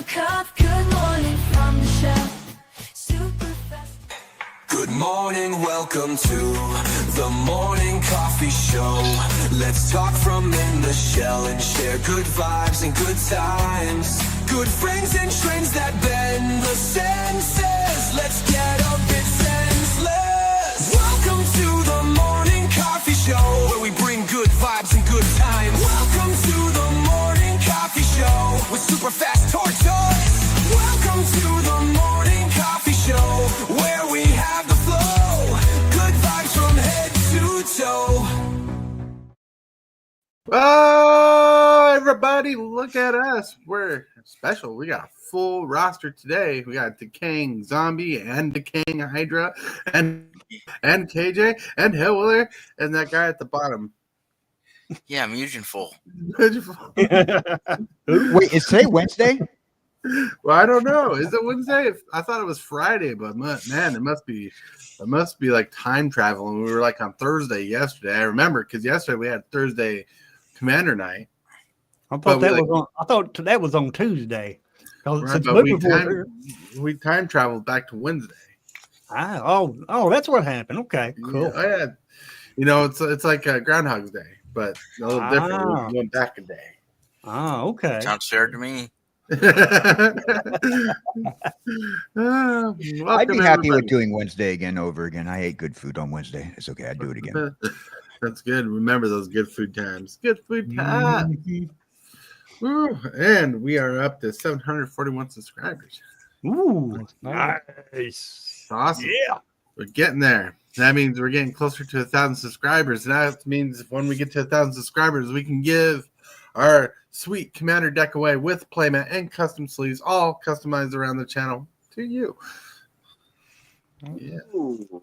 a cup. Good morning from the shelf. Super fast. Good morning, welcome to the morning coffee show. Let's talk from in the shell and share good vibes and good times. Good friends and trends that bend the senses. Let's get a bit senseless. Welcome to the morning coffee show, where we bring good vibes and good times. Welcome to the morning coffee show with super fast tortoise. Welcome to the morning coffee show, where we have the flow. Good vibes from head to toe. Oh, everybody, look at us. We're special. We got a full roster today. We got Decaying Zombie and Decaying Hydra and KJ and Hillwiller and that guy at the bottom. Yeah, I'm using full. Wait, is today Wednesday? Well, I don't know. Is it Wednesday? I thought it was Friday, but man, it must be like time travel. And we were like on Thursday yesterday. I remember because yesterday we had Thursday Commander Night. I thought that was on Tuesday. Right, but we time traveled back to Wednesday. Oh, that's what happened. Okay, cool. Yeah, you know, it's like Groundhog's Day, but a little different. We went back a day. Oh, okay. Sounds fair to me. I'd be happy with doing Wednesday again over again. I ate good food on Wednesday. It's okay. I'd do it again. That's good. Remember those good food times. Good food times. Ooh, and we are up to 741 subscribers. Ooh, nice. Awesome. Yeah. We're getting there. That means we're getting closer to 1,000 subscribers. And that means when we get to 1,000 subscribers, we can give our sweet Commander deck away with playmat and custom sleeves, all customized around the channel to you. Yeah. Ooh,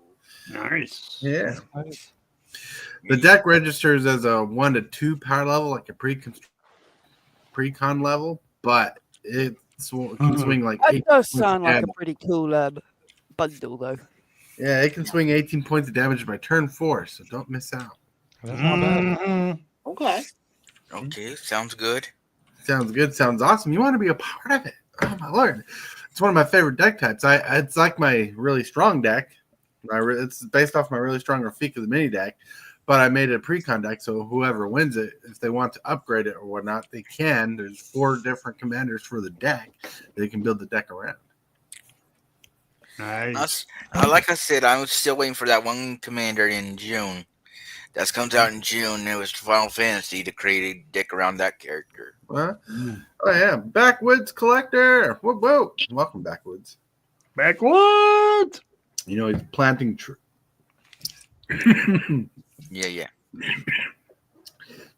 nice. Yeah. The deck registers as a 1 to 2 power level, like a pre-con level, but it can swing like That 8 does points sound of like a damage. pretty cool bundle, though. Yeah, it can swing 18 points of damage by turn 4, so don't miss out. That's not bad. Okay. Okay, sounds good. Sounds good. Sounds awesome. You want to be a part of it. Oh, my Lord. It's one of my favorite deck types. It's like my really strong deck. It's based off my really strong Rafika the mini deck, but I made it a pre-con deck, so whoever wins it, if they want to upgrade it or whatnot, they can. There's 4 different commanders for the deck. They can build the deck around. Nice. Like I said, I'm still waiting for that one commander in June. That comes out in June. It was Final Fantasy to create a deck around that character. What? Oh, yeah. Backwoods Collector. Whoa, whoa. Welcome, Backwoods. Backwoods! You know, he's planting trees. Yeah.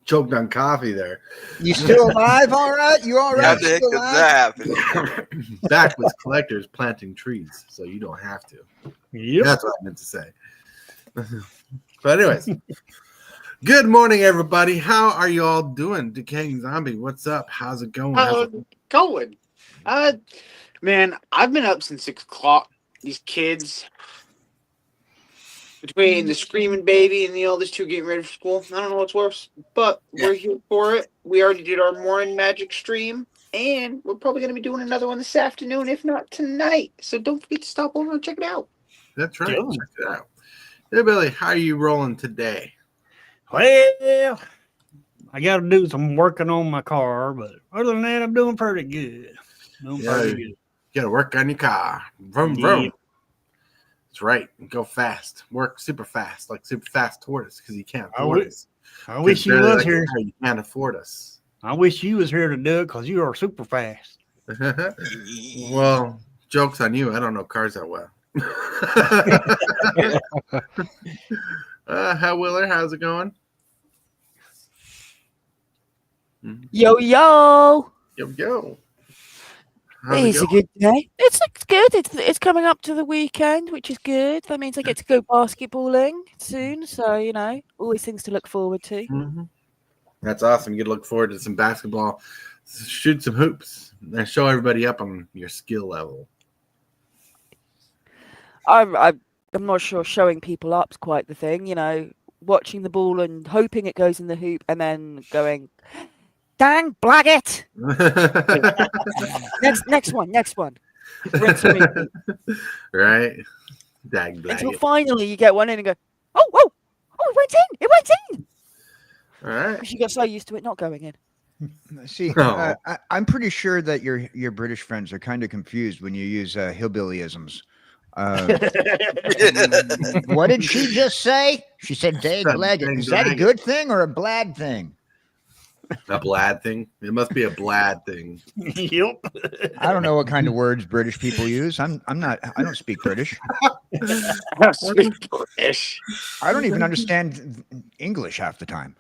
Choked on coffee there. You still alive? All right? You all right? How the heck Still does alive? that happen? Backwoods Collector is planting trees, so you don't have to. Yep. That's what I meant to say. But anyways, good morning, everybody. How are you all doing? Decaying Zombie, what's up? How's it going? Going. Man, I've been up since 6 o'clock. These kids, between the screaming baby and the oldest two getting ready for school, I don't know what's worse, but we're here for it. We already did our morning magic stream, and we're probably going to be doing another one this afternoon, if not tonight. So don't forget to stop over and check it out. That's right. Check it out. Hey, Billy, how are you rolling today? Well, I got to do some working on my car, but other than that, I'm doing pretty good. You got to work on your car. Vroom, vroom. Yep. That's right. Go fast. Work super fast, like super fast tortoise, because you can't afford us. I wish you was here. You can't afford us. I wish you was here to do it because you are super fast. Well, joke's on you. I don't know cars that well. How Willer? How's it going? Yo. Yo. It's a good day. It's good. It's coming up to the weekend, which is good. That means I get to go basketballing soon. So, you know, always things to look forward to. Mm-hmm. That's awesome. You get to look forward to some basketball, shoot some hoops, and show everybody up on your skill level. I'm not sure showing people up's quite the thing, you know, watching the ball and hoping it goes in the hoop and then going, dang, blag it. Next one. Rinse and repeat. Right? Dag Until blag. finally you get one in and go, oh, it went in. It went in. All right. Because you got so used to it not going in. See, Oh. I'm pretty sure that your British friends are kind of confused when you use hillbillyisms. What did she just say? She said, "Dag Said lag it." dag Is that a lag it. good thing or a bad thing? A blad thing. It must be a blad thing. Yep. I don't know what kind of words British people use. I don't speak British. Speak British. I don't even understand English half the time.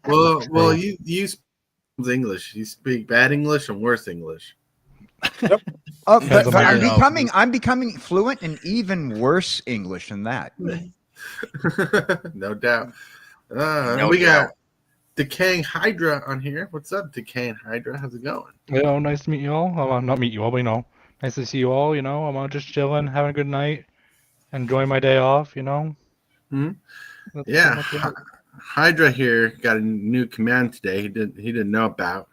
Well, you speak English. You speak bad English and worse English. Oh, Depends but on I'm what you know. I'm becoming fluent in even worse English than that. No doubt. No We got doubt. Decaying Hydra on here. What's up, Decaying Hydra? How's it going? Yeah, nice to meet you all. Not meet you all, but nice to see you all. I'm just chilling, having a good night, enjoying my day off. Hmm? That's Yeah, pretty much it. Hydra here got a new command today. He didn't know about.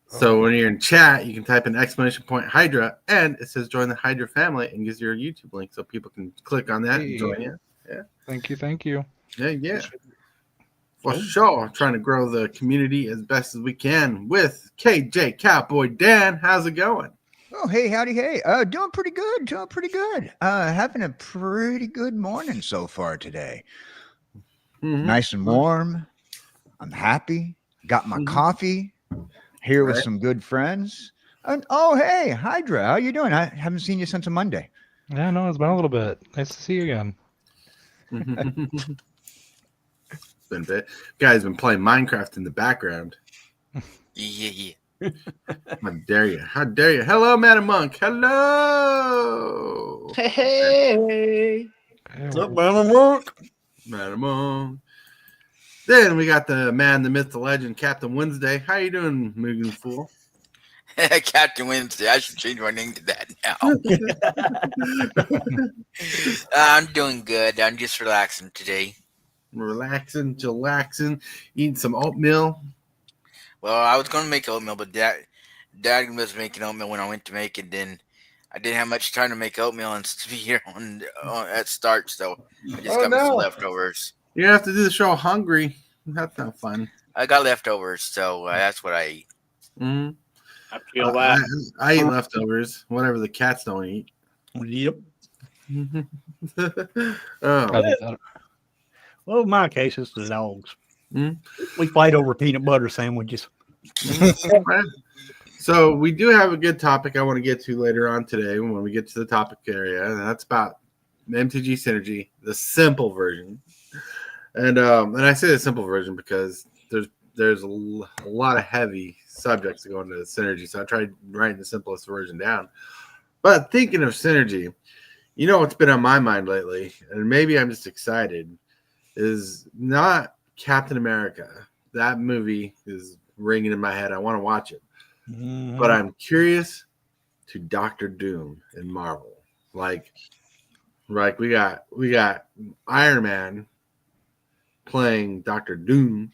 So when you're in chat, you can type in ! Hydra, and it says join the Hydra family, and gives you your YouTube link so people can click on that and join you. Thank you. Yeah. For sure. Trying to grow the community as best as we can with KJ Cowboy Dan. How's it going? Oh, hey, howdy, hey. Doing pretty good. Having a pretty good morning so far today. Mhm. Nice and warm. I'm happy. Got my Mhm. coffee here with Right. some good friends. And oh, hey, Hydra, how you doing? I haven't seen you since a Monday. Yeah, no, it's been a little bit. Nice to see you again. It's been a bit. Guys been playing Minecraft in the background. Yeah. How dare you? How dare you? Hello, Madam Monk. Hello. Hey. What's up, man? Work. Madam Monk. Then we got the man, the myth, the legend, Captain Wednesday. How you doing, Mugen Fool? Captain Wednesday. I should change my name to that now. I'm doing good. I'm just relaxing today. Relaxing, chillaxing, eating some oatmeal. Well, I was going to make oatmeal, but Dad was making oatmeal when I went to make it. Then I didn't have much time to make oatmeal and to be here at start, so I just got me some leftovers. You have to do the show hungry. That's not fun. I got leftovers, so that's what I ate. Mm-hmm. I feel that. I eat leftovers, whatever the cats don't eat. Yep. Oh, Well, in my case, it's the dogs. Mm. We fight over peanut butter sandwiches. Right. So we do have a good topic I want to get to later on today when we get to the topic area, and that's about MTG Synergy, the simple version. And I say the simple version because there's a lot of heavy subjects that go into Synergy, so I tried writing the simplest version down. But thinking of Synergy, what's been on my mind lately, and maybe I'm just excited, is not Captain America. That movie is ringing in my head. I want to watch it. Mm-hmm. But I'm curious to Doctor Doom in Marvel. Like we got Iron Man playing Doctor Doom,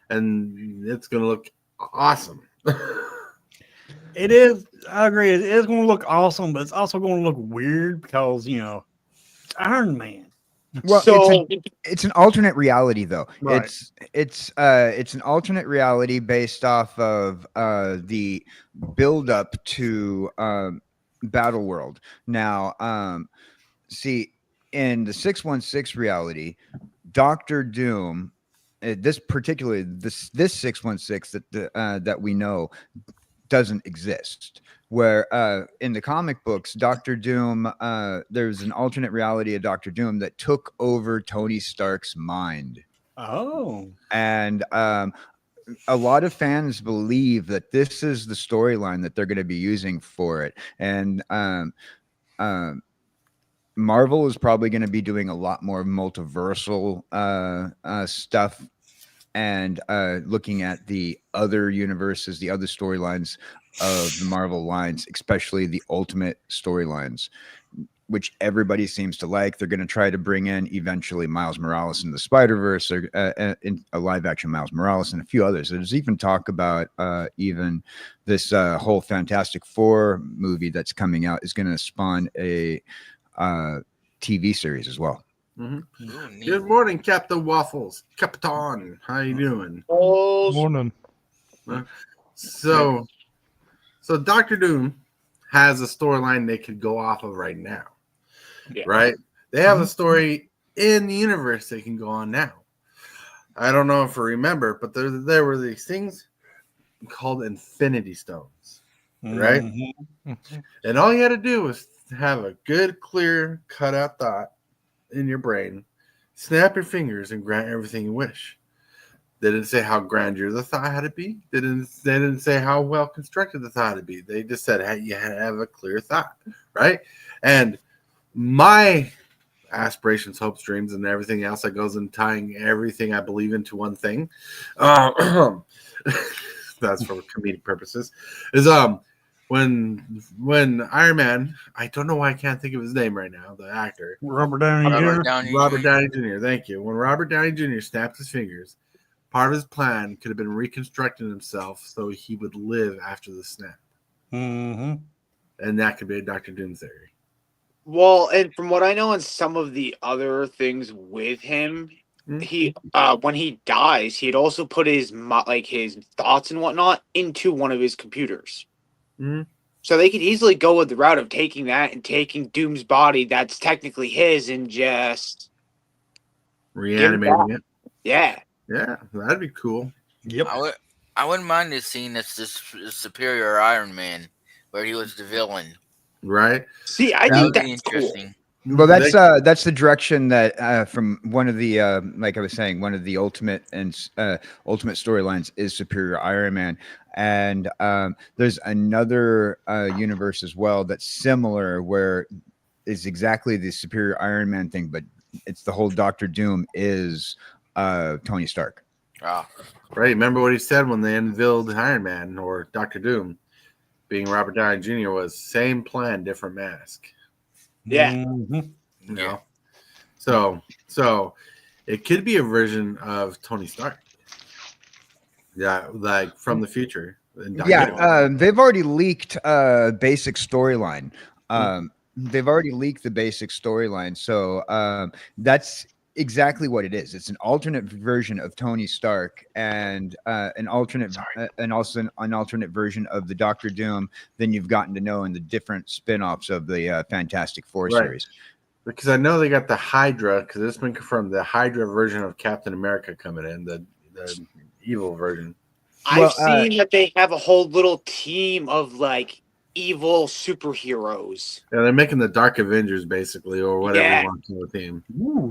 and it's gonna look awesome. It is. I agree. It is going to look awesome, but it's also going to look weird because it's Iron Man. Well, So it's an alternate reality, though. Right. It's an alternate reality based off of the build up to Battle World. Now, see, in the 616 reality, Doctor Doom, this 616 that we know doesn't exist. Where in the comic books, Doctor Doom, there's an alternate reality of Doctor Doom that took over Tony Stark's mind. Oh. And a lot of fans believe that this is the storyline that they're going to be using for it. And Marvel is probably going to be doing a lot more multiversal stuff and looking at the other universes, the other storylines of the Marvel lines, especially the ultimate storylines. which everybody seems to like. They're going to try to bring in eventually Miles Morales in the Spider-Verse, or in a live-action Miles Morales, and a few others. There's even talk about even this whole Fantastic Four movie that's coming out is going to spawn a TV series as well. Mm-hmm. Ooh, neat. Good morning, Captain Waffles. Capitan, how you doing? Morning. So Doctor Doom has a storyline they could go off of right now, right? They have a story in the universe they can go on now. I don't know if you remember, but there were these things called Infinity Stones, right? Mm-hmm. And all you had to do was have a good, clear, cut out thought in your brain, snap your fingers, and grant everything you wish. They didn't say how grandeur the thought had to be. They didn't say how well constructed the thought had to be. They just said, hey, you had to have a clear thought, right? And my aspirations, hopes, dreams, and everything else that goes in tying everything I believe into one thing, that's for comedic purposes, is when Iron Man, I don't know why I can't think of his name right now, the actor. Robert Downey Jr. Robert Downey Jr. Thank you. When Robert Downey Jr. snapped his fingers, part of his plan could have been reconstructing himself so he would live after the snap. Mm-hmm. And that could be a Doctor Doom theory. Well, and from what I know, and some of the other things with him, he when he dies, he'd also put his his thoughts and whatnot into one of his computers. Mm-hmm. So they could easily go with the route of taking that and taking Doom's body that's technically his and just reanimating it. Yeah. Yeah, that'd be cool. Yep. I wouldn't mind this scene that's this Superior Iron Man, where he was the villain. Right. See, I That think would that's be interesting. Cool. Well, that's the direction that from one of the like I was saying, one of the ultimate storylines is Superior Iron Man, and there's another universe as well that's similar where it's exactly the Superior Iron Man thing, but it's the whole Doctor Doom is Tony Stark. Oh. Right. Remember what he said when they unveiled Iron Man or Doctor Doom, being Robert Downey Jr. was same plan, different mask. Yeah. Mm-hmm. You know? So it could be a version of Tony Stark. Yeah, like from the future. Yeah, they've already leaked basic storyline. They've already leaked the basic storyline. So that's exactly what it is. It's an alternate version of Tony Stark and an alternate and also an alternate version of the Doctor Doom than you've gotten to know in the different spin-offs of the Fantastic Four series. Because I know they got the Hydra, because it's been confirmed, the Hydra version of Captain America coming in, the evil version. I've seen that they have a whole little team of like evil superheroes. Yeah, they're making the Dark Avengers basically, or whatever you want to with him.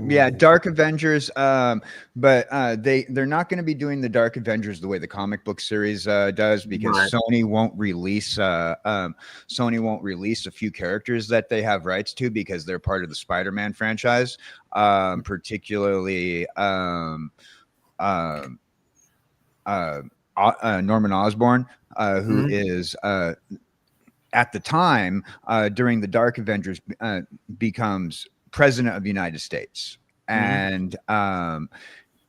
Yeah, Dark Avengers. But they're not going to be doing the Dark Avengers the way the comic book series does, because Sony won't release a few characters that they have rights to because they're part of the Spider-Man franchise, particularly Norman Osborn, who is at the time during the Dark Avengers becomes president of the United States, and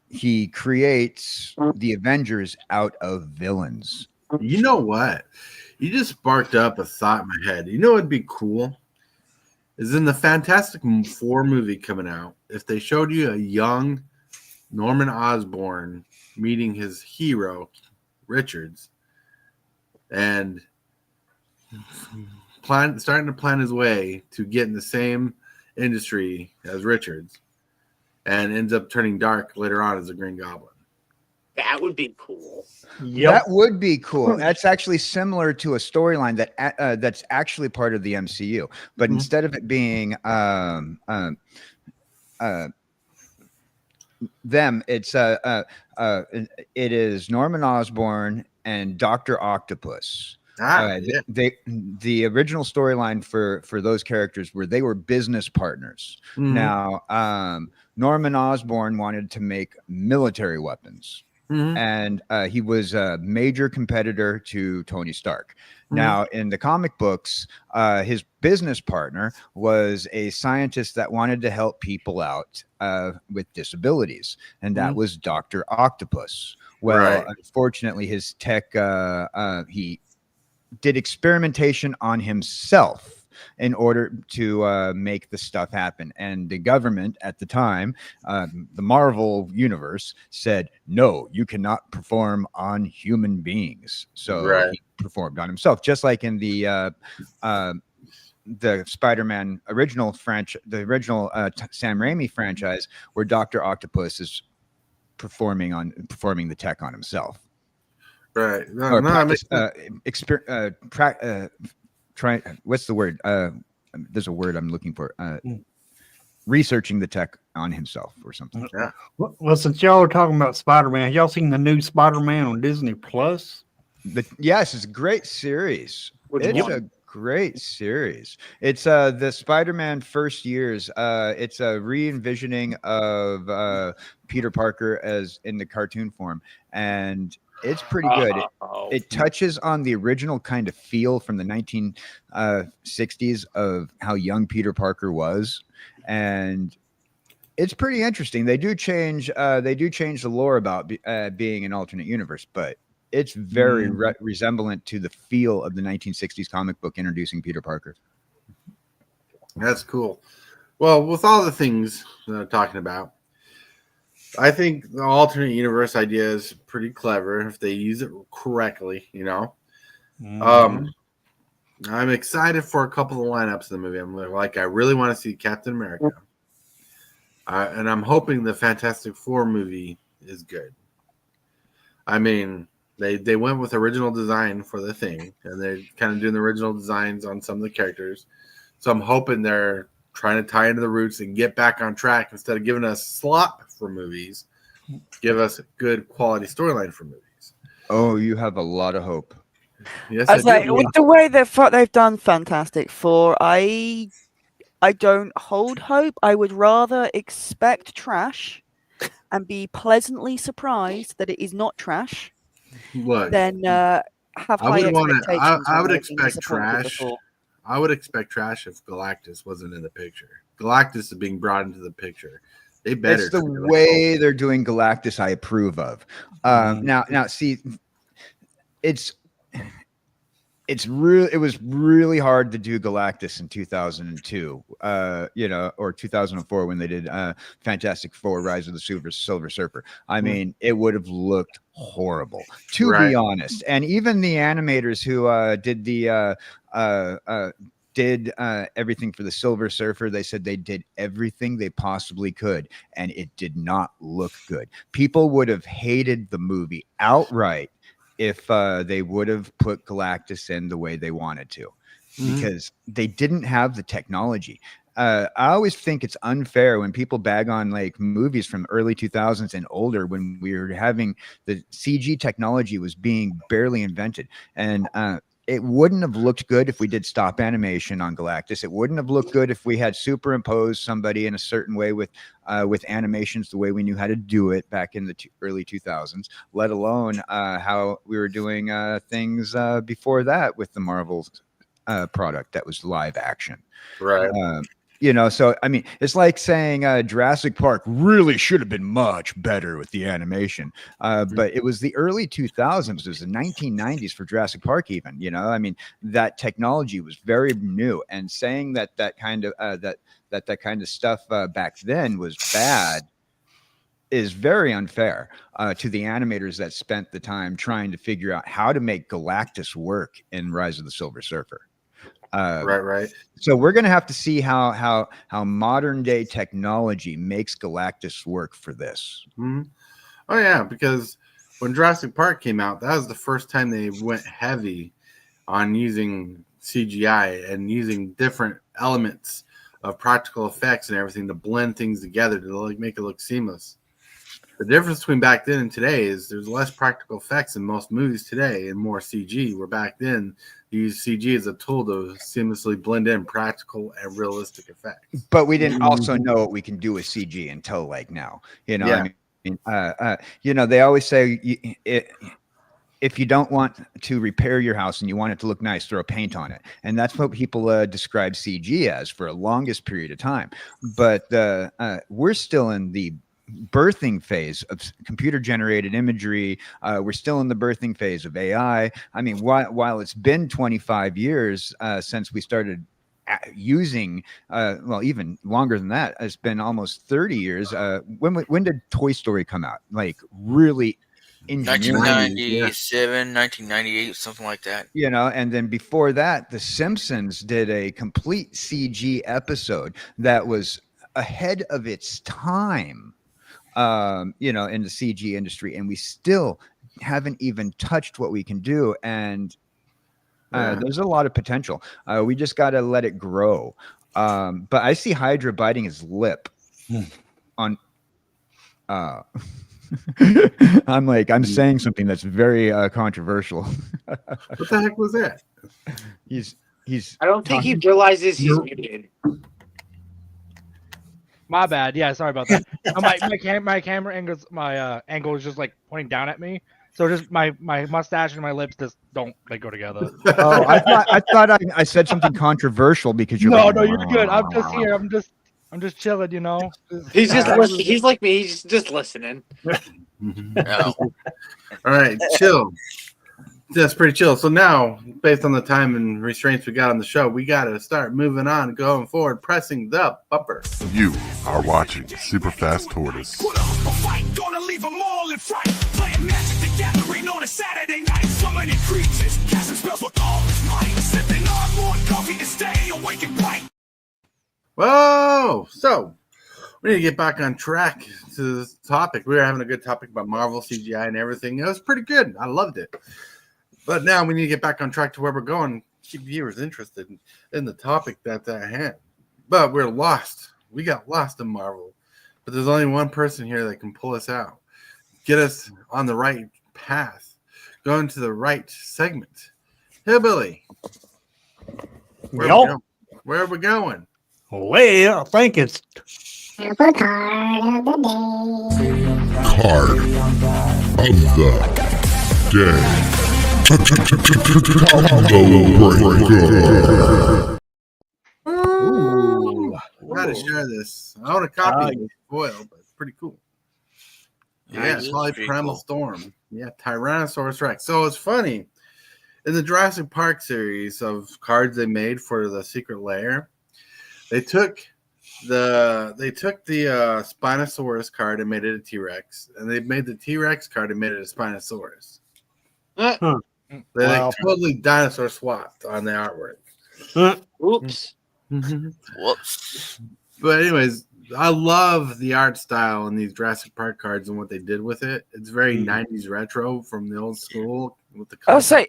he creates the Avengers out of villains. You know what? You just sparked up a thought in my head. You know what'd be cool? Is in the Fantastic Four movie coming out, if they showed you a young Norman Osborn meeting his hero, Richards, and starting to plan his way to get in the same industry as Richards, and ends up turning dark later on as a Green Goblin. That would be cool. That would be cool. That's actually similar to a storyline that that's actually part of the MCU, but instead of it being them, it's it is Norman Osborn and Dr. Octopus. The original storyline for those characters were they were business partners. Now Norman Osborn wanted to make military weapons, Mhm. and he was a major competitor to Tony Stark. Mhm. Now, in the comic books, his business partner was a scientist that wanted to help people out with disabilities, and that Mhm. was Dr. Octopus. Well, Right. unfortunately, his tech, he did experimentation on himself in order to make the stuff happen. And the government at the time, the Marvel universe, said, no, you cannot perform on human beings. So Right. he performed on himself, just like in the Spider-Man original franchise, the original Sam Raimi franchise, where Dr. Octopus is performing the tech on himself. Right. No, Or no, it makes practice, try what's the word? There's a word I'm looking for. Researching the tech on himself or something. Yeah. Well, since y'all are talking about Spider-Man, have y'all seen the new Spider-Man on Disney Plus? Yes, it's a great series. Which It's one? a great series. It's the Spider-Man first years. It's a re-envisioning of Peter Parker as in the cartoon form, and it's pretty good. It touches on the original kind of feel from the 1960s of how young Peter Parker was, and it's pretty interesting. They do change the lore about being an alternate universe, but it's very resemblant to the feel of the 1960s comic book introducing Peter Parker. That's cool. Well, with all the things that I'm talking about, I think the alternate universe idea is pretty clever if they use it correctly, you know. I'm excited for a couple of lineups in the movie. I'm like, I really want to see Captain America. And I'm hoping the Fantastic Four movie is good. I mean, they went with original design for the thing, and they're kind of doing the original designs on some of the characters. So I'm hoping they're trying to tie into the roots and get back on track instead of giving us slop for movies. Give us a good quality storyline for movies. Oh, you have a lot of hope. Yes, I I was like, do. with the way they've done Fantastic Four, I don't hold hope. I would rather expect trash and be pleasantly surprised that it is not trash Look, than have I high would want to. expectations I when would they've been expect disappointed trash. before. I would expect trash if Galactus wasn't in the picture. Galactus is being brought into the picture. They better. It's the treat it like way they're doing Galactus I approve of. Now, see, it was really hard to do Galactus in 2002, or 2004 when they did Fantastic Four: Rise of the Silver Surfer. I mean, it would have looked horrible, to be honest. And even the animators who did everything for the Silver Surfer, they said they did everything they possibly could, and it did not look good. People would have hated the movie outright if they would have put Galactus in the way they wanted to, because they didn't have the technology. I always think it's unfair when people bag on like movies from early 2000s and older, when we were having the CG technology was being barely invented. And it wouldn't have looked good if we did stop animation on Galactus. It wouldn't have looked good if we had superimposed somebody in a certain way with animations the way we knew how to do it back in the early 2000s, let alone how we were doing things before that with the Marvel product that was live action. Right. So I mean, it's like saying Jurassic Park really should have been much better with the animation, but it was the early 2000s, it was the 1990s for Jurassic Park. Even I mean, that technology was very new, and saying that kind of stuff back then was bad is very unfair to the animators that spent the time trying to figure out how to make Galactus work in Rise of the Silver Surfer. Right. So we're going to have to see how modern day technology makes Galactus work for this. Mm-hmm. Oh yeah, because when Jurassic Park came out, that was the first time they went heavy on using CGI and using different elements of practical effects and everything to blend things together to make it look seamless. The difference between back then and today is there's less practical effects in most movies today and more CG, where back then you used CG as a tool to seamlessly blend in practical and realistic effects. But we didn't also know what we can do with CG until like now. I mean, They always say if you don't want to repair your house and you want it to look nice, throw paint on it. And that's what people describe CG as for a longest period of time. But we're still in the birthing phase of computer generated imagery. We're still in the birthing phase of AI. I mean, while it's been 25 years since we started using even longer than that, it's been almost 30 years. When did Toy Story come out? Like really 1997, 1998, something like that. And then before that, The Simpsons did a complete CG episode that was ahead of its time, in the CG industry, and we still haven't even touched what we can do. And there's a lot of potential. We just got to let it grow. But I see Hydra biting his lip on. I'm saying something that's very controversial. What the heck was that? He's. I don't think he realizes he's muted. My bad. Yeah, sorry about that. My camera angle is just like pointing down at me, so just my mustache and my lips just don't go together. Oh, I thought I said something controversial because you're. No, you're good. I'm just here. I'm just chilling. He's just he's like me. He's just listening. No. All right, chill. That's pretty chill. So now, based on the time and restraints we got on the show, we got to start moving on, going forward, pressing the bumper. You are watching Super Fast Tortoise. Put up a fight, gonna leave them all in fright. Playing Magic the Gathering on a Saturday night. So many creatures, casting spells with all his might. Sipping on more coffee to stay awake and bright. Whoa! So, we need to get back on track to this topic. We were having a good topic about Marvel, CGI, and everything. It was pretty good. I loved it. But now we need to get back on track to where we're going, keep viewers interested in the topic that's at hand. But we're lost. We got lost in Marvel. But there's only one person here that can pull us out, get us on the right path, go into the right segment. Hillbilly, where are we going? Well, I think it's Card of the day. Ooh, gotta share this. I own a copy of this foil, but it's pretty cool. Yeah, it's probably Primal Storm. Yeah, Tyrannosaurus Rex. So it's funny. In the Jurassic Park series of cards they made for the Secret Lair, they took the Spinosaurus card and made it a T-Rex, and they made the T-Rex card and made it a Spinosaurus. Huh. They totally dinosaur swapped on the artwork. Oops. Whoops. But anyways, I love the art style in these Jurassic Park cards and what they did with it. It's very 90s retro from the old school with the I'll say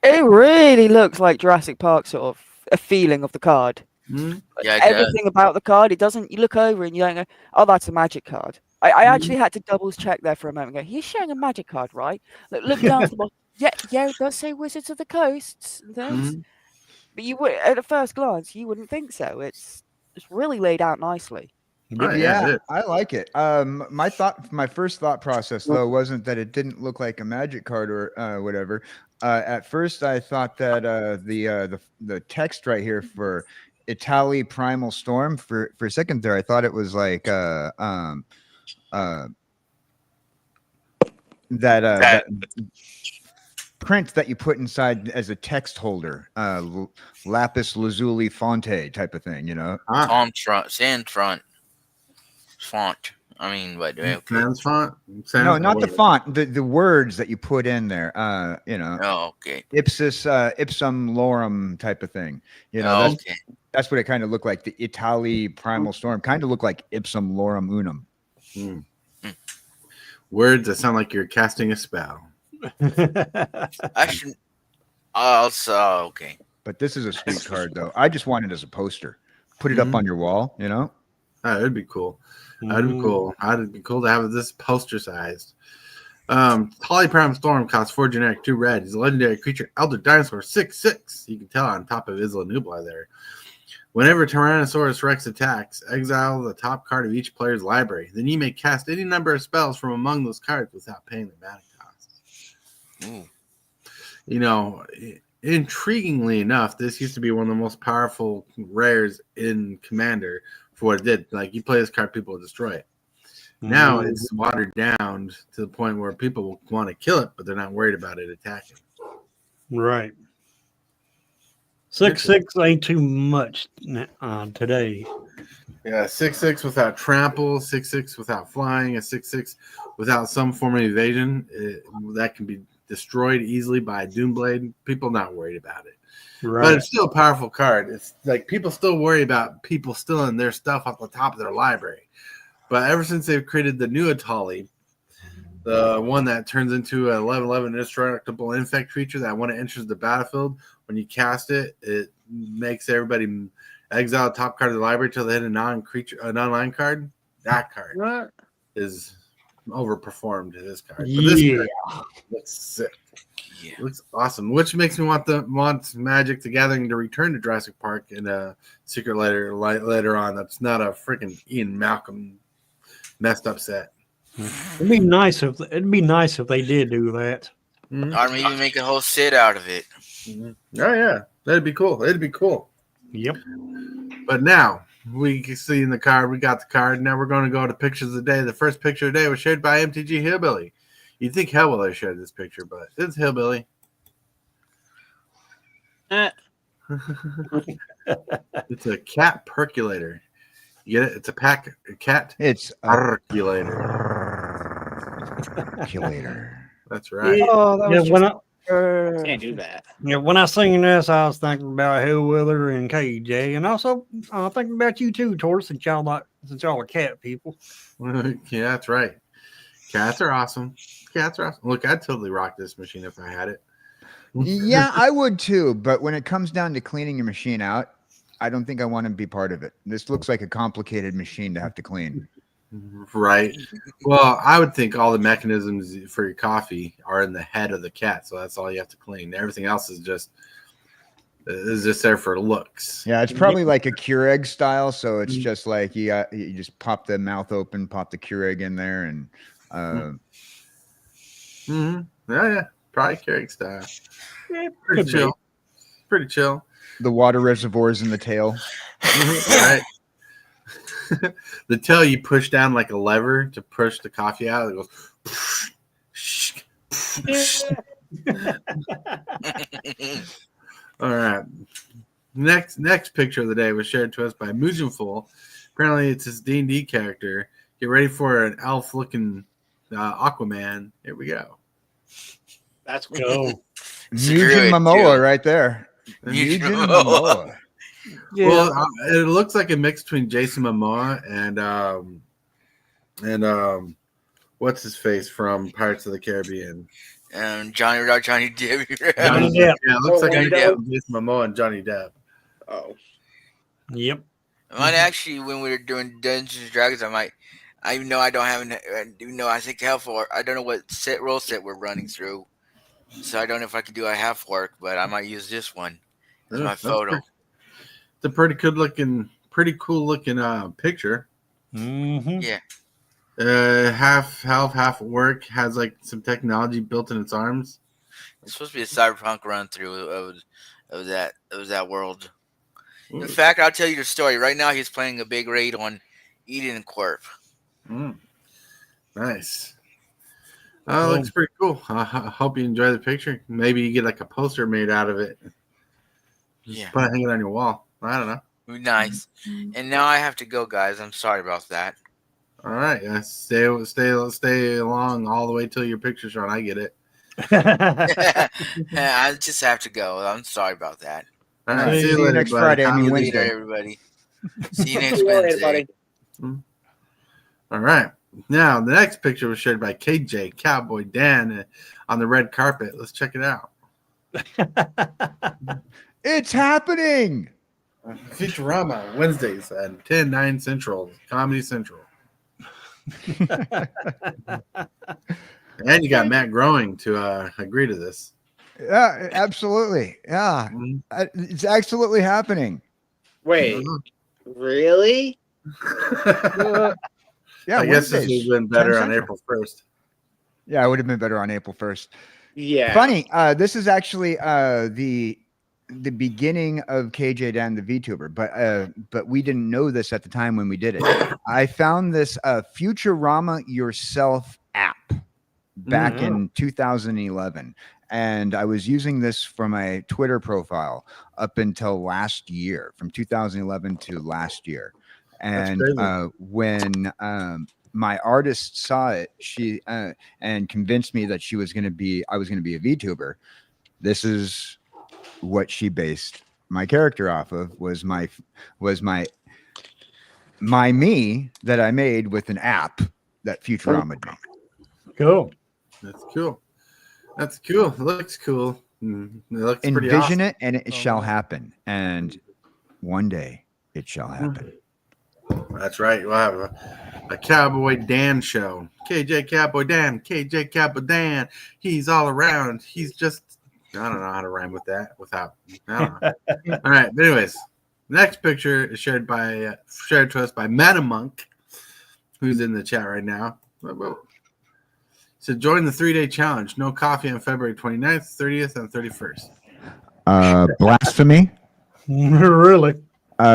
it really looks like Jurassic Park, sort of a feeling of the card. Mm-hmm. Yeah, Everything about the card, it doesn't. You look over and you don't go, "Oh, that's a Magic card." I actually had to double check there for a moment. Go, he's showing a Magic card, right? Look down at the bottom. Yeah, it does say Wizards of the Coasts and things. But you would, at a first glance, you wouldn't think so. It's really laid out nicely. Yeah, I like it. My first thought process though wasn't that it didn't look like a Magic card or whatever. At first, I thought that the text right here for Italy Primal Storm for a second there, I thought it was like that print that you put inside as a text holder, lapis lazuli fonte type of thing, Sans font. I mean, but Sans font? No, not the font. The words that you put in there. Oh, okay. Ipsum lorem type of thing. That's what it kind of looked like. The Italy Primal Storm kind of looked like Ipsum lorem unum. Words that sound like you're casting a spell. I should also okay. But this is a sweet card though. I just want it as a poster. Put it up on your wall, Oh, it'd be cool. That'd be cool. It'd be cool to have this poster sized. Holly Primal Storm costs 4 generic, 2 red. He's a legendary creature, Elder Dinosaur, 6/6. You can tell on top of Isla Nublar there. Whenever Tyrannosaurus Rex attacks, exile the top card of each player's library. Then you may cast any number of spells from among those cards without paying the mana cost. Ooh. You know, intriguingly enough, this used to be one of the most powerful rares in Commander for what it did. Like, you play this card, people will destroy it. Now it's watered down to the point where people want to kill it, but they're not worried about it attacking. Right. 6/6 ain't too much today. Yeah, 6/6 without trample, 6/6 without flying, a 6/6 without some form of evasion. That can be destroyed easily by a Doomblade. People not worried about it. Right. But it's still a powerful card. It's like people still worry about people stealing their stuff off the top of their library. But ever since they've created the new Atali, the one that turns into an 11/11 indestructible infect creature that when it enters the battlefield, when you cast it, it makes everybody exile the top card of the library till they hit a non-line card. That card is overperformed to this card. But this card looks sick. Yeah. Looks awesome, which makes me want Magic the Gathering to return to Jurassic Park in a secret later on. That's not a freaking Ian Malcolm messed up set. It'd be nice if they did do that. Mm-hmm. Or maybe make a whole set out of it. Mm-hmm. Oh yeah, that'd be cool. It'd be cool. Yep. But now we can see in the card. We got the card. Now we're going to go to pictures of the day. The first picture of the day was shared by MTG Hillbilly. You'd think Hellwiller shared this picture, but it's Hillbilly. It's a cat percolator. You get it? It's a cat. It's a percolator. percolator. That's right. Oh, that was Can't do that. Yeah, when I seen this, I was thinking about Hillwiller and KJ, and also thinking about you too, Torres, since y'all are cat people. Yeah, that's right. Cats are awesome. Cats are awesome. Look, I'd totally rock this machine if I had it. Yeah, I would too. But when it comes down to cleaning your machine out, I don't think I want to be part of it. This looks like a complicated machine to have to clean. Right. Well, I would think all the mechanisms for your coffee are in the head of the cat, so that's all you have to clean. Everything else is just there for looks. Yeah, it's probably like a Keurig style. So it's just like you just pop the mouth open, pop the Keurig in there, and Yeah, probably Keurig style. Yeah, Pretty chill. Pretty chill. the water reservoirs in the tail. Right. The tail you push down like a lever to push the coffee out. It goes. All right. Next picture of the day was shared to us by Mujinful. Apparently, it's his D&D character. Get ready for an elf-looking Aquaman. Here we go. That's Go. Mugen Momoa right there. Mugen Momoa. Yeah. Well, it looks like a mix between Jason Momoa and what's his face from Pirates of the Caribbean? Johnny Depp. Johnny Depp. Yeah, it looks like a Johnny mix Depp. between Jason Momoa and Johnny Depp. Oh. Yep. I might actually, when we were doing Dungeons and Dragons, even though I don't have even though I think helpful, I don't know what role set we're running through, so I don't know if I can do a half work, but I might use this one as my That's photo. It's a pretty cool looking picture. Mm-hmm. Yeah. Half health, half work. Has like some technology built in its arms. It's supposed to be a cyberpunk run through of that world. In fact, I'll tell you the story. Right now, he's playing a big raid on Eden Corp. Nice. Looks pretty cool. I hope you enjoy the picture. Maybe you get like a poster made out of it. Just put it hanging on your wall. I don't know. Nice. And now I have to go, guys. I'm sorry about that. All right. Yeah. Stay along all the way till your picture's drawn. I get it. I just have to go. I'm sorry about that. All right. See See you you later, next buddy. Friday. I mean See you Wednesday. later, everybody. See you next See you later, Wednesday. buddy. All right. Now, the next picture was shared by KJ Cowboy Dan on the red carpet. Let's check it out. It's happening. Futurama, Wednesdays at 10, 9 Central, Comedy Central. And you got Matt Growing to agree to this. Yeah, absolutely. Yeah, it's absolutely happening. Wait, really? Yeah, I guess this would Wednesdays, have been better 10 on Central. April 1st. Yeah, it would have been better on April 1st. Yeah. Funny, this is actually the beginning of KJ Dan the VTuber, but we didn't know this at the time when we did it. I found this Futurama Yourself app back in 2011, and I was using this for my Twitter profile up until last year, from 2011 to last year. And when my artist saw it, she and convinced me that I was going to be a VTuber. This is what she based my character off of, was my me that I made with an app that Futurama made. Cool. That's cool. That's cool. It looks cool. It looks pretty Envision awesome. it, and it shall happen. And one day it shall happen. That's right. We'll have a Cowboy Dan show. KJ Cowboy Dan. KJ Cowboy Dan. He's all around. He's just, I don't know how to rhyme with that without. I don't know. All right. But anyways, next picture is shared to us by MetaMonk, who's in the chat right now. So join the 3-day challenge. No coffee on February 29th, 30th, and 31st. Blasphemy. Really?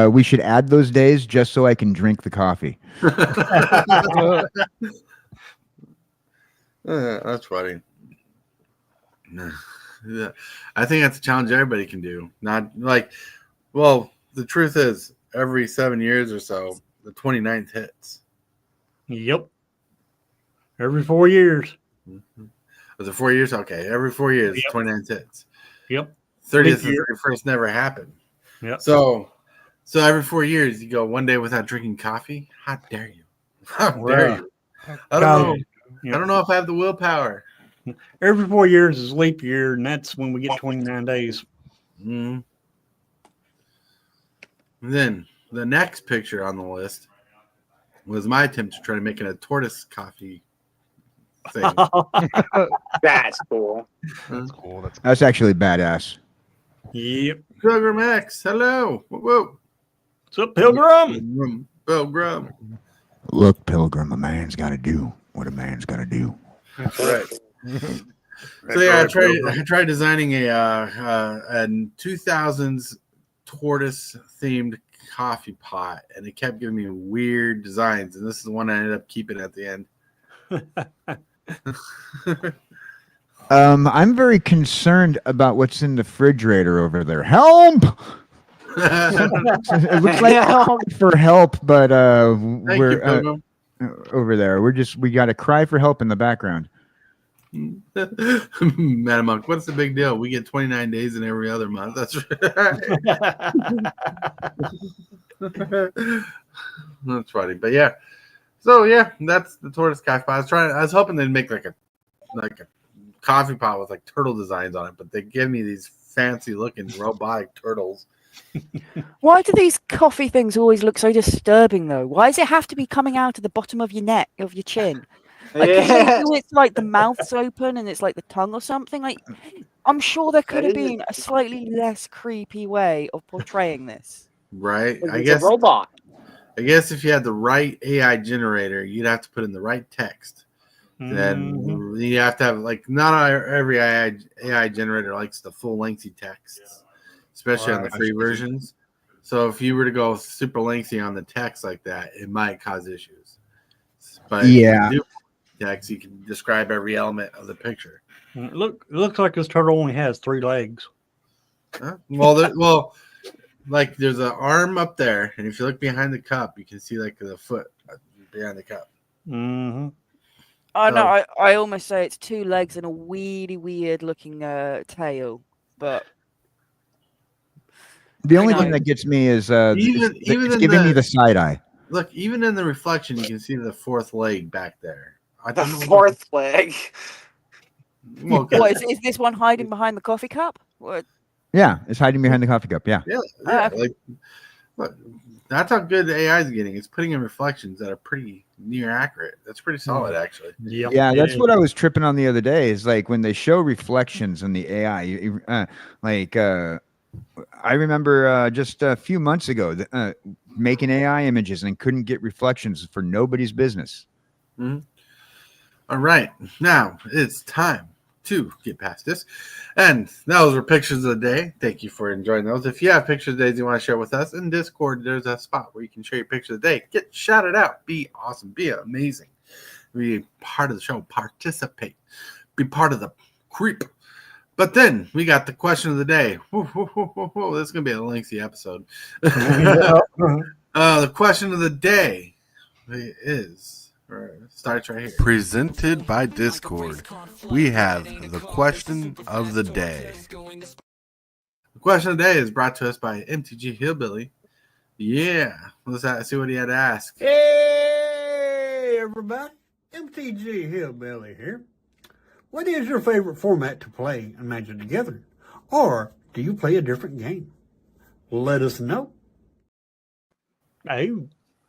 We should add those days just so I can drink the coffee. That's funny. Yeah. I think that's a challenge everybody can do. Not like, well, the truth is, every 7 years or so, the 29th hits. Yep. Every 4 years. Was it 4 years? Okay. Every 4 years, Yep. 29th hits. Yep. 30th and 31st never happened. Yep. So every 4 years, you go one day without drinking coffee. How dare you? How dare you? I don't know. Yep. I don't know if I have the willpower. Every 4 years is leap year, and that's when we get 29 days. Mm. Then the next picture on the list was my attempt to try to make it a tortoise coffee thing. That's cool. That's cool. That's actually badass. Yep. Pilgrim X, hello. Whoa. What's up, Pilgrim? Pilgrim. Look, Pilgrim, a man's got to do what a man's got to do. That's right. So yeah, I tried designing a 2000s tortoise themed coffee pot, and it kept giving me weird designs, and this is the one I ended up keeping at the end. I'm very concerned about what's in the refrigerator over there. Help! It looks like for help, but we're over there. We got a cry for help in the background. Madam Monk, what's the big deal? We get 29 days in every other month. That's right. That's funny, but yeah. So yeah, that's the tortoise coffee pot. I was hoping they'd make like a coffee pot with like turtle designs on it, but they give me these fancy looking robotic turtles. Why do these coffee things always look so disturbing, though? Why does it have to be coming out of the bottom of your neck, of your chin? Like, it's like the mouth's open and it's like the tongue or something. Like, I'm sure there could have been a slightly less creepy way of portraying this. Right. It's a robot. I guess if you had the right AI generator, you'd have to put in the right text. Then you have to have, like, not every AI generator likes the full lengthy texts, especially on the free versions. So if you were to go super lengthy on the text like that, it might cause issues. But yeah, if you do text, you can describe every element of the picture. It looks like this turtle only has 3 legs. Well, like there's an arm up there, and if you look behind the cup, you can see like the foot behind the cup. Mm-hmm. Oh no, I almost say it's 2 legs and a weird looking tail, but the only thing that gets me is it's giving me the side eye. Look, even in the reflection, you can see the 4th leg back there. The 4th leg. Well, what is this one hiding behind the coffee cup? What? Yeah, it's hiding behind the coffee cup. Yeah. Like, look, that's how good the AI is getting. It's putting in reflections that are pretty near accurate. That's pretty solid, actually. Yeah, that's what I was tripping on the other day. Is like when they show reflections in the AI, I remember just a few months ago making AI images and couldn't get reflections for nobody's business. Mhm. All right, now it's time to get past this. And those were pictures of the day. Thank you for enjoying those. If you have pictures of the days you want to share with us in Discord, there's a spot where you can share your picture of the day. Get shouted out. Be awesome. Be amazing. Be part of the show. Participate. Be part of the creep. But then we got the question of the day. This is going to be a lengthy episode. The question of the day starts right here. Presented by Discord, we have the question of the day. The question of the day is brought to us by MTG Hillbilly. Yeah, let's see what he had to ask. Hey, everybody. MTG Hillbilly here. What is your favorite format to play and Magic the Gathering? Or do you play a different game? Let us know. Hey,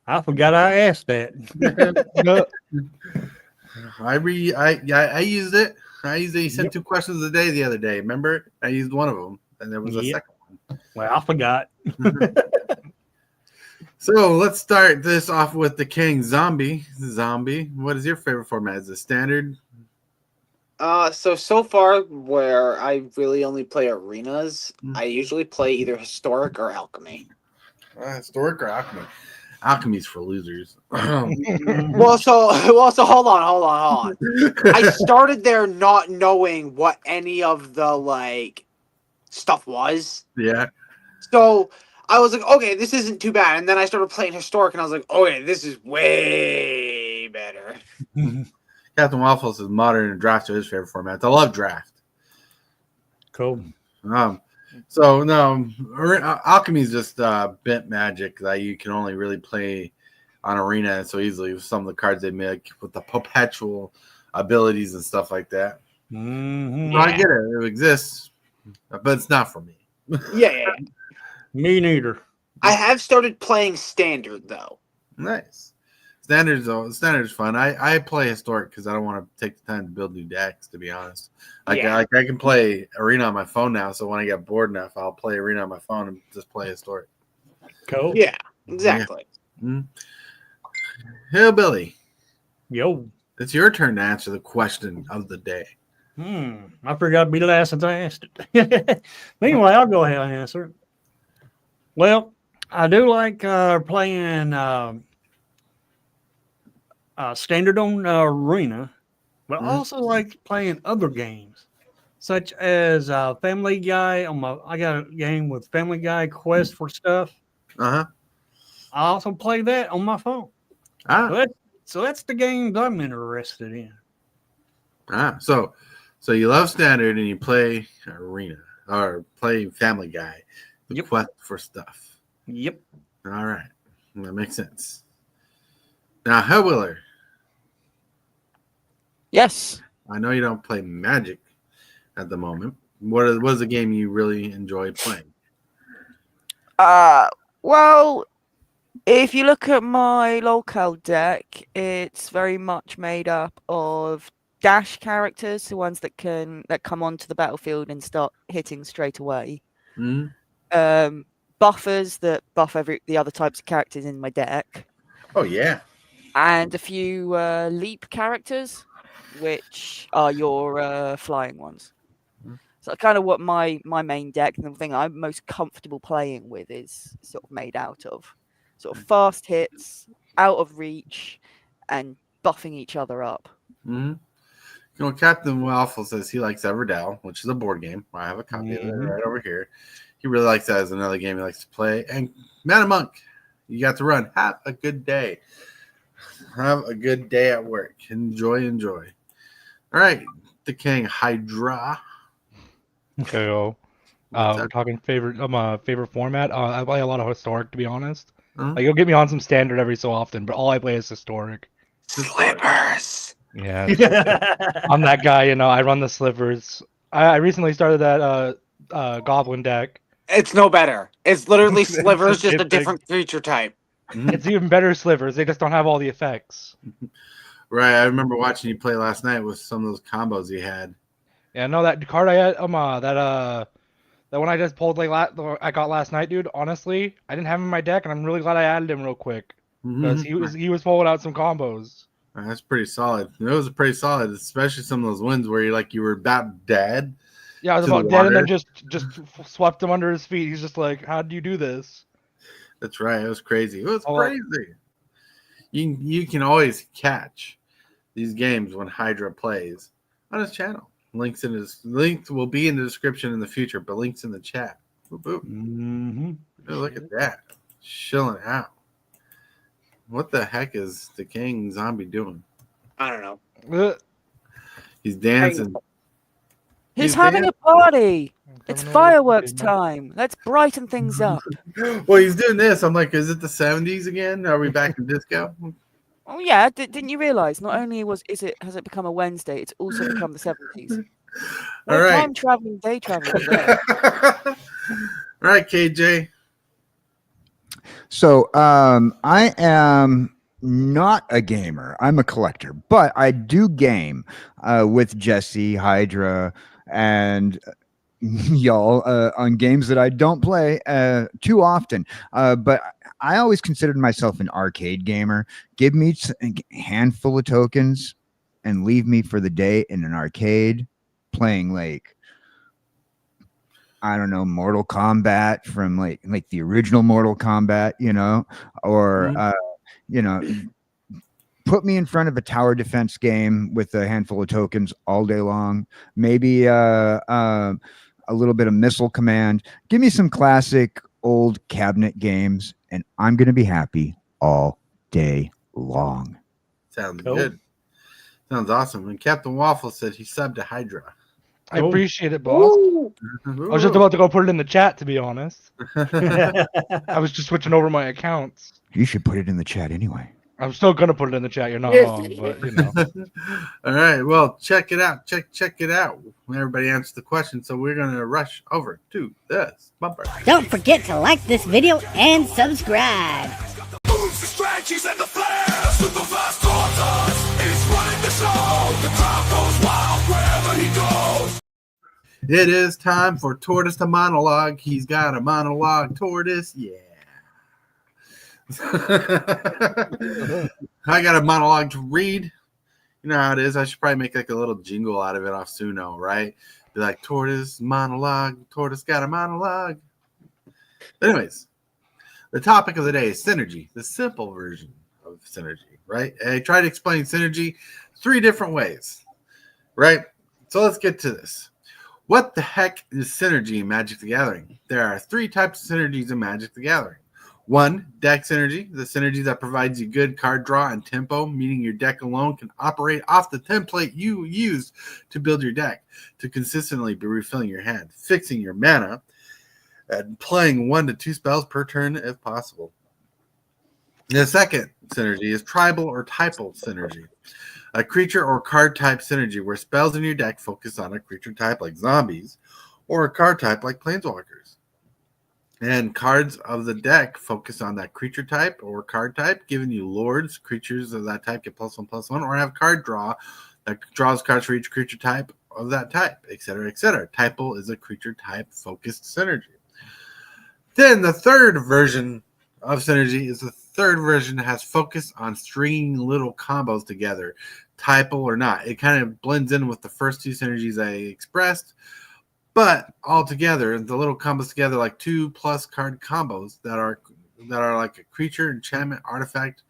I forgot I asked that. I used it. He sent 2 questions a day the other day. Remember? I used one of them, and there was a second one. Well, I forgot. So let's start this off with the King Zombie. What is your favorite format? Is it standard? So far, where I really only play arenas, I usually play either historic or alchemy. Historic or alchemy? Alchemy's for losers. Well, so hold on. I started there not knowing what any of the stuff was. Yeah. So I was like, okay, this isn't too bad. And then I started playing historic, and I was like, okay, this is way better. Captain Waffle says modern and draft are his favorite formats. I love draft. Cool. So no, alchemy is just bent magic that you can only really play on arena so easily with some of the cards they make with the perpetual abilities and stuff like that. Mm-hmm. So I get it; it exists, but it's not for me. Yeah. Me neither. I have started playing standard though. Nice. Standard's fun. I play historic because I don't want to take the time to build new decks. To be honest, I can play arena on my phone now. So when I get bored enough, I'll play arena on my phone and just play historic. Cool. Yeah, exactly. Yeah. Mm-hmm. Hillbilly, Yo. it's your turn to answer the question of the day. I forgot to be last since I asked it. Meanwhile, I'll go ahead and answer it. Well, I do like playing standard on arena, but also like playing other games, such as Family Guy. I got a game with Family Guy Quest for Stuff. I also play that on my phone. So that's the games I'm interested in. So you love standard and you play arena or play Family Guy, the Quest for Stuff. Yep. All right, that makes sense. Now, Hellwiller. Yes. I know you don't play Magic at the moment. What is the game you really enjoy playing? Well, if you look at my local deck, it's very much made up of dash characters, the ones that come onto the battlefield and start hitting straight away. Buffers that buff the other types of characters in my deck. Oh yeah. And a few leap characters, which are your flying ones. So kind of what my main deck and the thing I'm most comfortable playing with is sort of made out of. Sort of fast hits, out of reach, and buffing each other up. You know, Captain Waffle says he likes Everdell, which is a board game. I have a copy of it right over here. He really likes that as another game he likes to play. And Mana Monk, you got to run. Have a good day. Have a good day at work. Enjoy. All right, the King Hydra. Okay, we're talking favorite format. I play a lot of historic, to be honest. Like you'll get me on some standard every so often, but all I play is historic. Slivers. Yeah, I'm that guy. I run the slivers. I recently started that goblin deck. It's no better. It's literally slivers, just a different creature type. It's even better slivers. They just don't have all the effects. Right, I remember watching you play last night with some of those combos you had. Yeah, no, that card I had, that when I just pulled I got last night, dude. Honestly, I didn't have him in my deck, and I'm really glad I added him real quick because he was pulling out some combos. That's pretty solid. It was pretty solid, especially some of those wins where you were about dead. Yeah, I was to the about dead, and then water. just swept him under his feet. He's just like, "How do you do this?" That's right. It was crazy. It was Oh, crazy. You can always catch these games when Hydra plays on his channel. Links will be in the description in the future, but links in the chat. Boop, boop. Mm-hmm. Oh, look at that. Chilling out. What the heck is the king zombie doing? I don't know. He's dancing. He's having a party. It's Having a fireworks party. time. Let's brighten things up. Well, he's doing this. I'm like, is it the 70s again? Are we back in disco? Oh yeah, didn't you realize? Not only has it become a Wednesday, it's also become the 70s. All right. Time traveling, day traveling. There. All right, KJ. So I am not a gamer. I'm a collector, but I do game with Jesse, Hydra, and y'all on games that I don't play too often. But I always considered myself an arcade gamer. Give me a handful of tokens and leave me for the day in an arcade playing like, I don't know, Mortal Kombat from like the original Mortal Kombat, or put me in front of a tower defense game with a handful of tokens all day long. Maybe a little bit of Missile Command. Give me some classic old cabinet games, and I'm going to be happy all day long. Sounds Cool. good. Sounds awesome. And Captain Waffle said he subbed to Hydra. I Cool. appreciate it, boss. I was just about to go put it in the chat, to be honest. I was just switching over my accounts. You should put it in the chat anyway. I'm still gonna put it in the chat. You're not wrong, but All right. Well, check it out. Check it out. Everybody answered the question, so we're gonna rush over to this bumper. Don't forget to like this video and subscribe. Moves, the strategies, and the flares. Super fast tortoise is running the show. The crowd goes wild wherever he goes. It is time for Tortoise to monologue. He's got a monologue, Tortoise. Yeah. I got a monologue to read. You know how it is. I should probably make like a little jingle out of it off Suno, right? Be like, Tortoise monologue. Tortoise got a monologue. But anyways, the topic of the day is synergy, the simple version of synergy, right? I try to explain synergy 3 different ways, right? So let's get to this. What the heck is synergy in Magic the Gathering? There are 3 types of synergies in Magic the Gathering. 1, deck synergy, the synergy that provides you good card draw and tempo, meaning your deck alone can operate off the template you used to build your deck, to consistently be refilling your hand, fixing your mana, and playing 1 to 2 spells per turn if possible. The second synergy is tribal or typal synergy. A creature or card type synergy where spells in your deck focus on a creature type like zombies or a card type like planeswalkers. And cards of the deck focus on that creature type or card type, giving you lords, creatures of that type get +1/+1, or have card draw that draws cards for each creature type of that type, etc., etc. Typal is a creature type focused synergy. Then the third version of synergy is the third version that has focus on stringing little combos together, typal or not. It kind of blends in with the first 2 synergies I expressed, but all together, the little combos together like 2+ card combos that are like a creature, enchantment, artifact,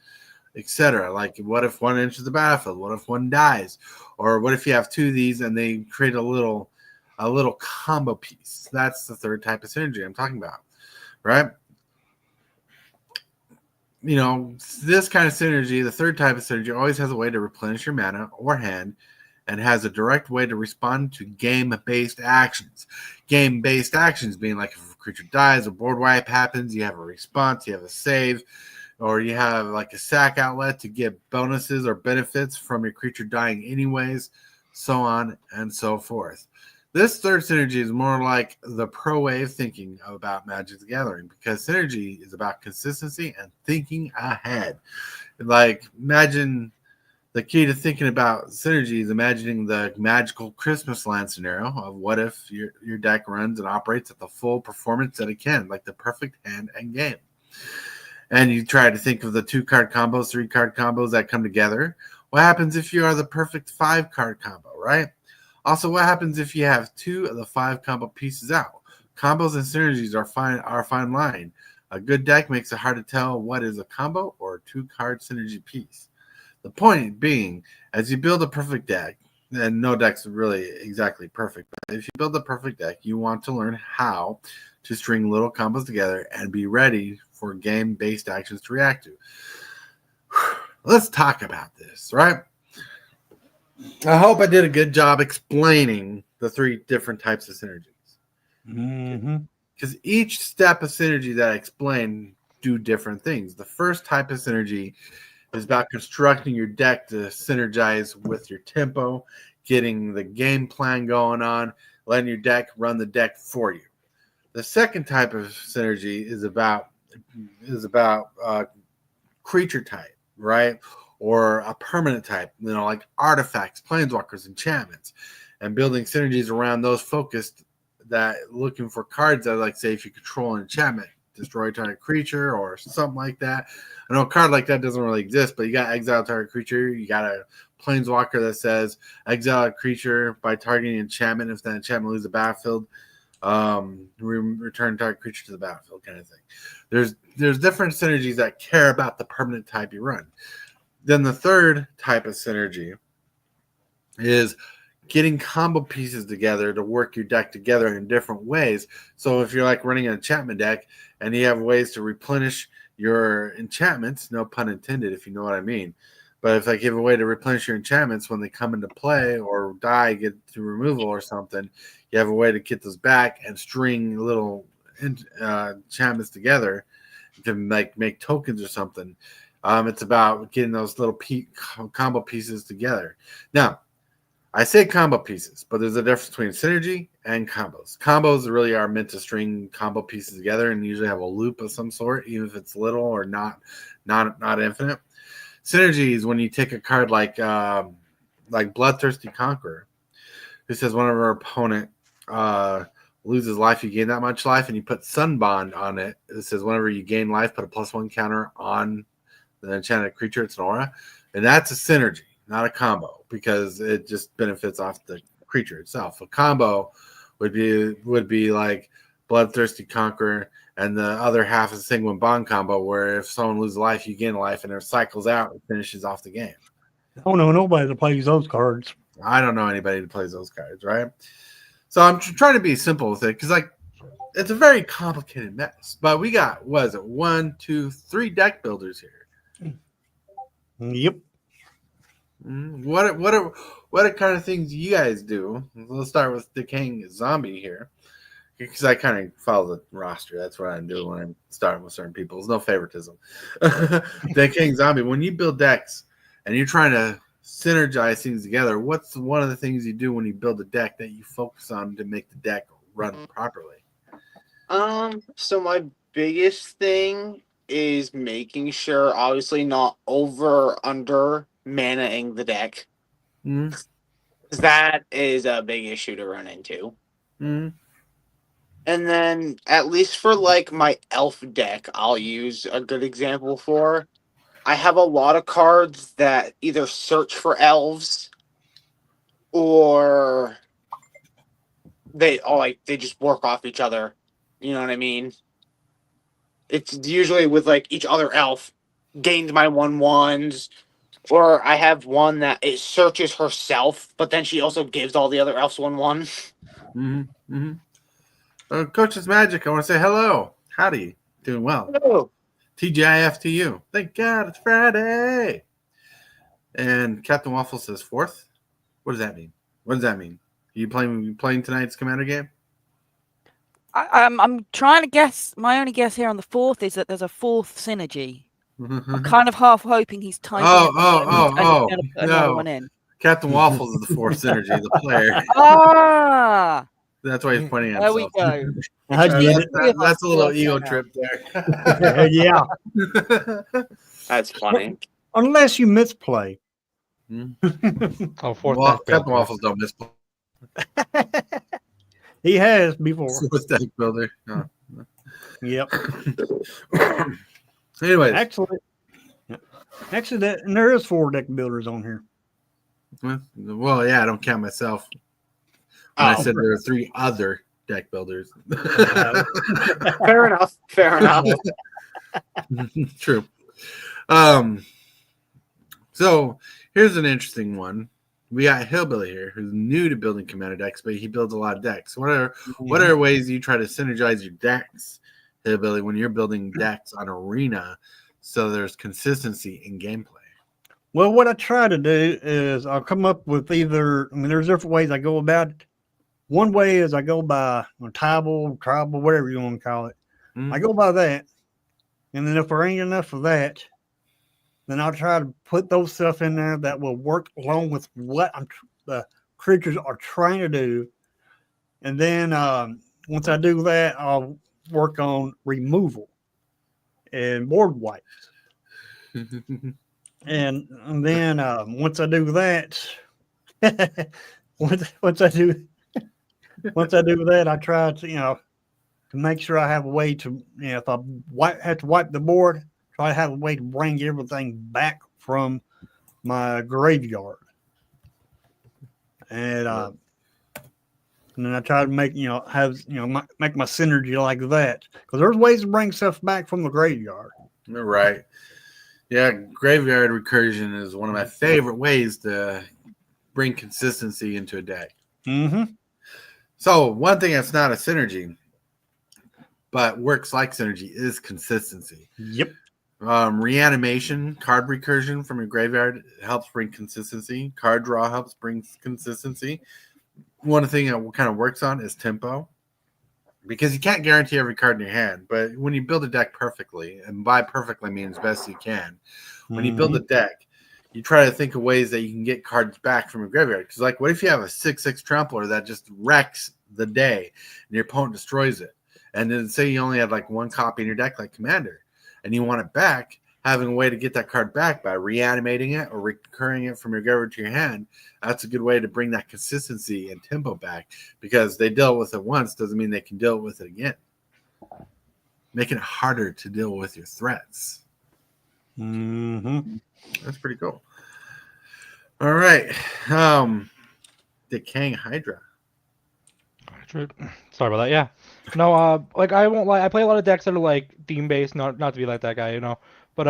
etc. Like, what if 1 enters the battlefield? What if 1 dies? Or what if you have 2 of these and they create a little combo piece? That's the third type of synergy I'm talking about, right? You know, this kind of synergy, the third type of synergy, always has a way to replenish your mana or hand and has a direct way to respond to game-based actions. Game-based actions being like if a creature dies, a board wipe happens, you have a response, you have a save, or you have like a sack outlet to get bonuses or benefits from your creature dying anyways, so on and so forth. This third synergy is more like the pro way of thinking about Magic the Gathering, because synergy is about consistency and thinking ahead. Like, imagine The key to thinking about synergy is imagining the magical Christmas land scenario of what if your deck runs and operates at the full performance that it can, like the perfect hand and game. And you try to think of the 2-card combos, 3-card combos that come together. What happens if you are the perfect 5-card combo, right? Also, what happens if you have 2 of the 5 combo pieces out? Combos and synergies are a fine line. A good deck makes it hard to tell what is a combo or a 2-card synergy piece. The point being, as you build a perfect deck, and no deck's really exactly perfect, but if you build a perfect deck, you want to learn how to string little combos together and be ready for game-based actions to react to. Let's talk about this, right? I hope I did a good job explaining the 3 different types of synergies. Because each step of synergy that I explained do different things. The first type of synergy is about constructing your deck to synergize with your tempo, getting the game plan going on, letting your deck run the deck for you. The second type of synergy is about creature type, right? Or a permanent type, like artifacts, planeswalkers, enchantments, and building synergies around those focused that looking for cards that, like, say, if you control an enchantment, destroy target creature or something like that. I know a card like that doesn't really exist, but you got exile target creature. You got a planeswalker that says exile a creature by targeting enchantment. If that enchantment leaves the battlefield, return target creature to the battlefield, kind of thing. There's different synergies that care about the permanent type you run. Then the third type of synergy is getting combo pieces together to work your deck together in different ways. So if you're like running an enchantment deck and you have ways to replenish your enchantments, no pun intended, if you know what I mean. But if I give a way to replenish your enchantments when they come into play or die, get to removal or something, you have a way to get those back and string little enchantments together to make tokens or something. It's about getting those little combo pieces together. Now, I say combo pieces, but there's a difference between synergy and combos. Combos really are meant to string combo pieces together and usually have a loop of some sort, even if it's little or not infinite. Synergy is when you take a card like Bloodthirsty Conqueror, who says whenever an opponent loses life, you gain that much life, and you put Sunbond on it. It says whenever you gain life, put a +1 counter on the enchanted creature. It's an aura, and that's a synergy, not a combo, because it just benefits off the creature itself. A combo would be like Bloodthirsty Conqueror, and the other half is Sanguine Bond combo, where if someone loses life, you gain life, and it cycles out and finishes off the game. I don't know nobody that plays those cards. I don't know anybody who plays those cards, right? So I'm trying to be simple with it, because it's a very complicated mess. But we got, 1, 2, 3 deck builders here. Yep. What kind of things do you guys do? Let's start with Decaying Zombie here, because I kind of follow the roster. That's what I do when I'm starting with certain people. There's no favoritism. Decaying Zombie, when you build decks and you're trying to synergize things together, what's one of the things you do when you build a deck that you focus on to make the deck run properly? So my biggest thing is making sure, obviously, not over or under mana-ing the deck. That is a big issue to run into. And then, at least for my elf deck, I'll use a good example for. I have a lot of cards that either search for elves or they just work off each other. You know what I mean? It's usually with each other elf gains my 1/1s, or I have one that it searches herself, but then she also gives all the other elves 1/1. Coach's Magic, I want to say hello. Howdy. Doing well. Hello. TGIF to you. Thank God it's Friday. And Captain Waffle says 4th. What does that mean? What does that mean? Are you playing tonight's Commander game? I'm trying to guess. My only guess here on the 4th is that there's a 4th synergy. I'm kind of half hoping he's typing. Another one in. Captain Waffles is the 4th synergy, the player. Ah, that's why he's pointing at there himself. we go. That's a little ego trip there. Yeah. That's funny. Unless you misplay. Oh, fourth Well, deck Captain builder. Waffles don't miss. He has before. Fourth deck builder. No. Yep. Anyways, Actually, and there is 4 deck builders on here. well, yeah, I don't count myself. When I said there are 3 other deck builders. Fair enough. Fair enough. True. So here's an interesting one. We got Hillbilly here, who's new to building commander decks, but he builds a lot of decks. What are ways you try to synergize your decks, Hillbilly, when you're building decks on Arena, so there's consistency in gameplay? Well, what I try to do is I'll come up with there's different ways I go about it. One way is I go by tribal, whatever you want to call it. I go by that. And then if there ain't enough of that, then I'll try to put those stuff in there that will work along with what the creatures are trying to do. And then once I do that, I'll work on removal and board wipes. and then once I do that, once I do that, I try to to make sure I have a way to if I have to wipe the board, try to have a way to bring everything back from my graveyard, and then I try to make make my synergy like that, because there's ways to bring stuff back from the graveyard. Right. Yeah, graveyard recursion is one of my favorite ways to bring consistency into a deck. Mm-hmm. So one thing that's not a synergy, but works like synergy, is consistency. Yep. Reanimation, card recursion from your graveyard helps bring consistency. Card draw helps bring consistency. One thing that kind of works on is tempo, because you can't guarantee every card in your hand. But when you build a deck perfectly, and by perfectly means best you can, when you build a deck, you try to think of ways that you can get cards back from your graveyard. Because, like, what if you have a 6/6 trampler that just wrecks the day and your opponent destroys it? And then say you only had like 1 copy in your deck, like Commander, and you want it back, having a way to get that card back by reanimating it or recurring it from your graveyard to your hand, that's a good way to bring that consistency and tempo back, because they dealt with it once doesn't mean they can deal with it again. Making it harder to deal with your threats. Mm-hmm. That's pretty cool. All right. Decaying Hydra. Sorry about that. Yeah. No, like I won't lie. I play a lot of decks that are like theme based. Not to be like that guy, But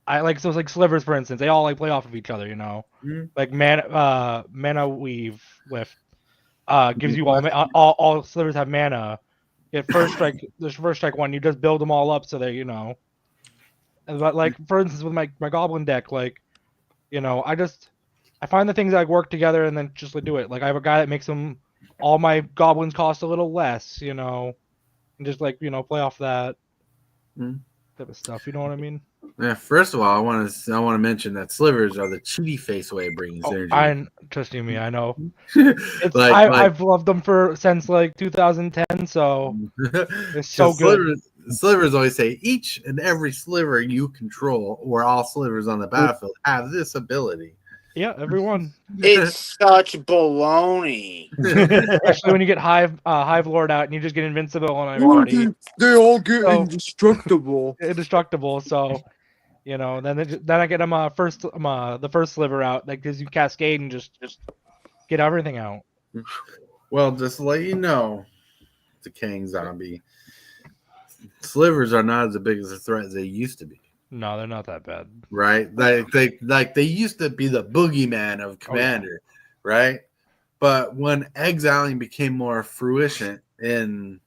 I like like slivers, for instance. They all like play off of each other, Like mana weave lift gives you all slivers have mana. Get first strike. There's first strike one. You just build them all up so they But like for instance with my goblin deck, like I find the things that work together and then just do it. Like I have a guy that makes them. All my goblins cost a little less, and just play off that type of stuff. You know what I mean? Yeah. First of all, I want to mention that slivers are the cheaty face way of bringing synergy. Trust me, I know. I've loved them since like 2010, so it's so good. Slivers always say each and every sliver you control, or all slivers on the battlefield, have this ability. Yeah, everyone. It's such baloney. Especially when you get Hive Lord out and you just get invincible on everybody. They all get indestructible. Indestructible. So, then I get them the first sliver out that gives you Cascade and just get everything out. Well, just to let you know, Decaying Zombie, slivers are not as big as a threat as they used to be. No, they're not that bad. Right? They used to be the boogeyman of Commander, right? But when exiling became more fruition in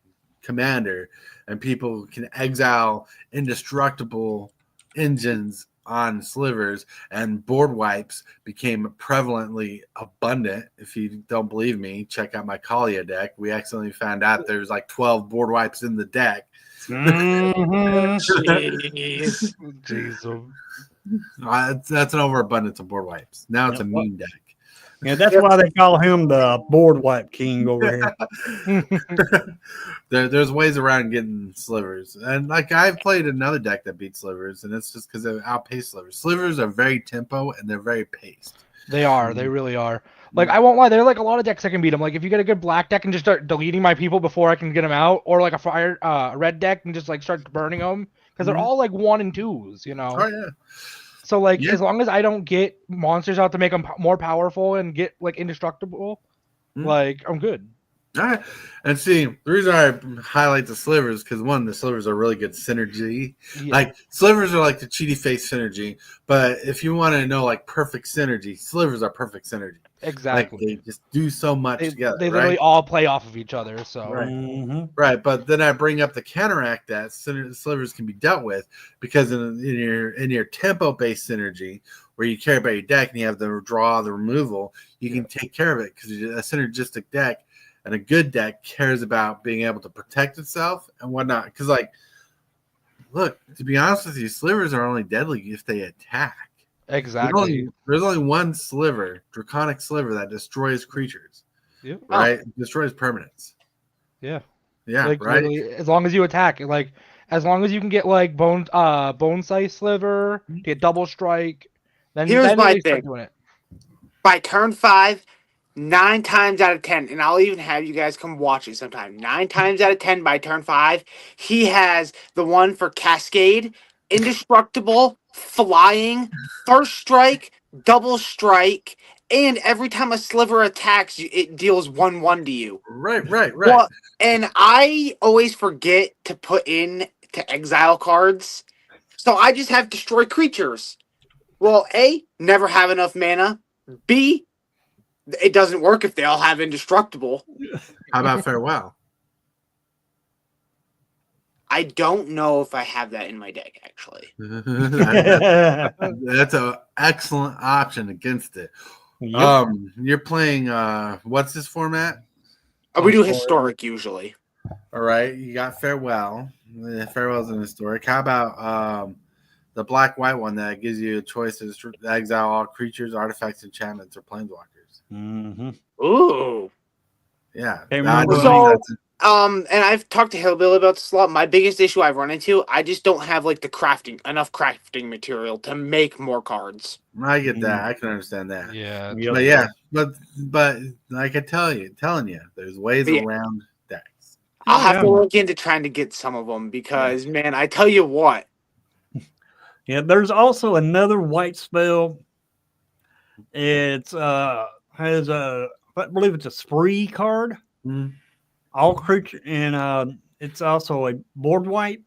Commander, and people can exile indestructible engines on slivers, and board wipes became prevalently abundant. If you don't believe me, check out my Kalia deck. We accidentally found out there's like 12 board wipes in the deck. Jesus. That's an overabundance of board wipes. Now it's a meme deck. Yeah, that's why they call him the board wipe king over here. There's ways around getting slivers, and like I've played another deck that beats slivers, and it's just because they outpace slivers. Slivers are very tempo and they're very paced. They are. They really are. Like, I won't lie. There are like a lot of decks that can beat them. Like, if you get a good black deck and just start deleting my people before I can get them out, or like a red deck and just like start burning them, because they're all like 1 and 2s, you know. Oh yeah. So like, Yeah. as long as I don't get monsters out to make them more powerful and get like indestructible, like I'm good. All right. And see, the reason I highlight the slivers because one, the slivers are really good synergy. Yeah. Like slivers are like the cheaty face synergy, but if you want to know like perfect synergy, slivers are perfect synergy. Exactly. Like they just do so much together. They literally all play off of each other. So Right. Right, but then I bring up the counteract that slivers can be dealt with because in your tempo based synergy where you care about your deck and you have the draw, the removal, you can take care of it because a synergistic deck and a good deck cares about being able to protect itself and whatnot. Because like, look, to be honest with you, slivers are only deadly if they attack. Exactly. There's only one sliver, draconic sliver, that destroys creatures. Yep. Right? Destroys permanents. Yeah. Yeah, like, right. As long as you attack, like as long as you can get like bone size sliver, get double strike, then Here's my you start thing. doing it. By turn 5, 9 times out of 10, and I'll even have you guys come watch it sometime. 9 times out of 10 by turn 5, he has the one for Cascade, Indestructible, Flying, First Strike, Double Strike, and every time a sliver attacks you, it deals 1/1 to you. Right. Well, and I always forget to put in to exile cards, so I just have destroy creatures. Well, A, never have enough mana. B, it doesn't work if they all have indestructible. How about farewell? I don't know if I have that in my deck, actually. That's an excellent option against it. Yep. You're playing what's this format? We do historic usually. All right, you got farewell. Farewell's an historic. How about the black-white one that gives you a choice to exile all creatures, artifacts, enchantments, or planeswalkers? Ooh. Yeah. And I've talked to Hillbilly about this a lot. My biggest issue I've run into, I just don't have like enough crafting material to make more cards. I get that. I can understand that. Yeah. But yeah, but like I'm telling you, there's ways around decks. I'll have to look into trying to get some of them because man, I tell you what. Yeah, there's also another white spell. It's has a I believe it's a spree card. All creature and it's also a board wipe.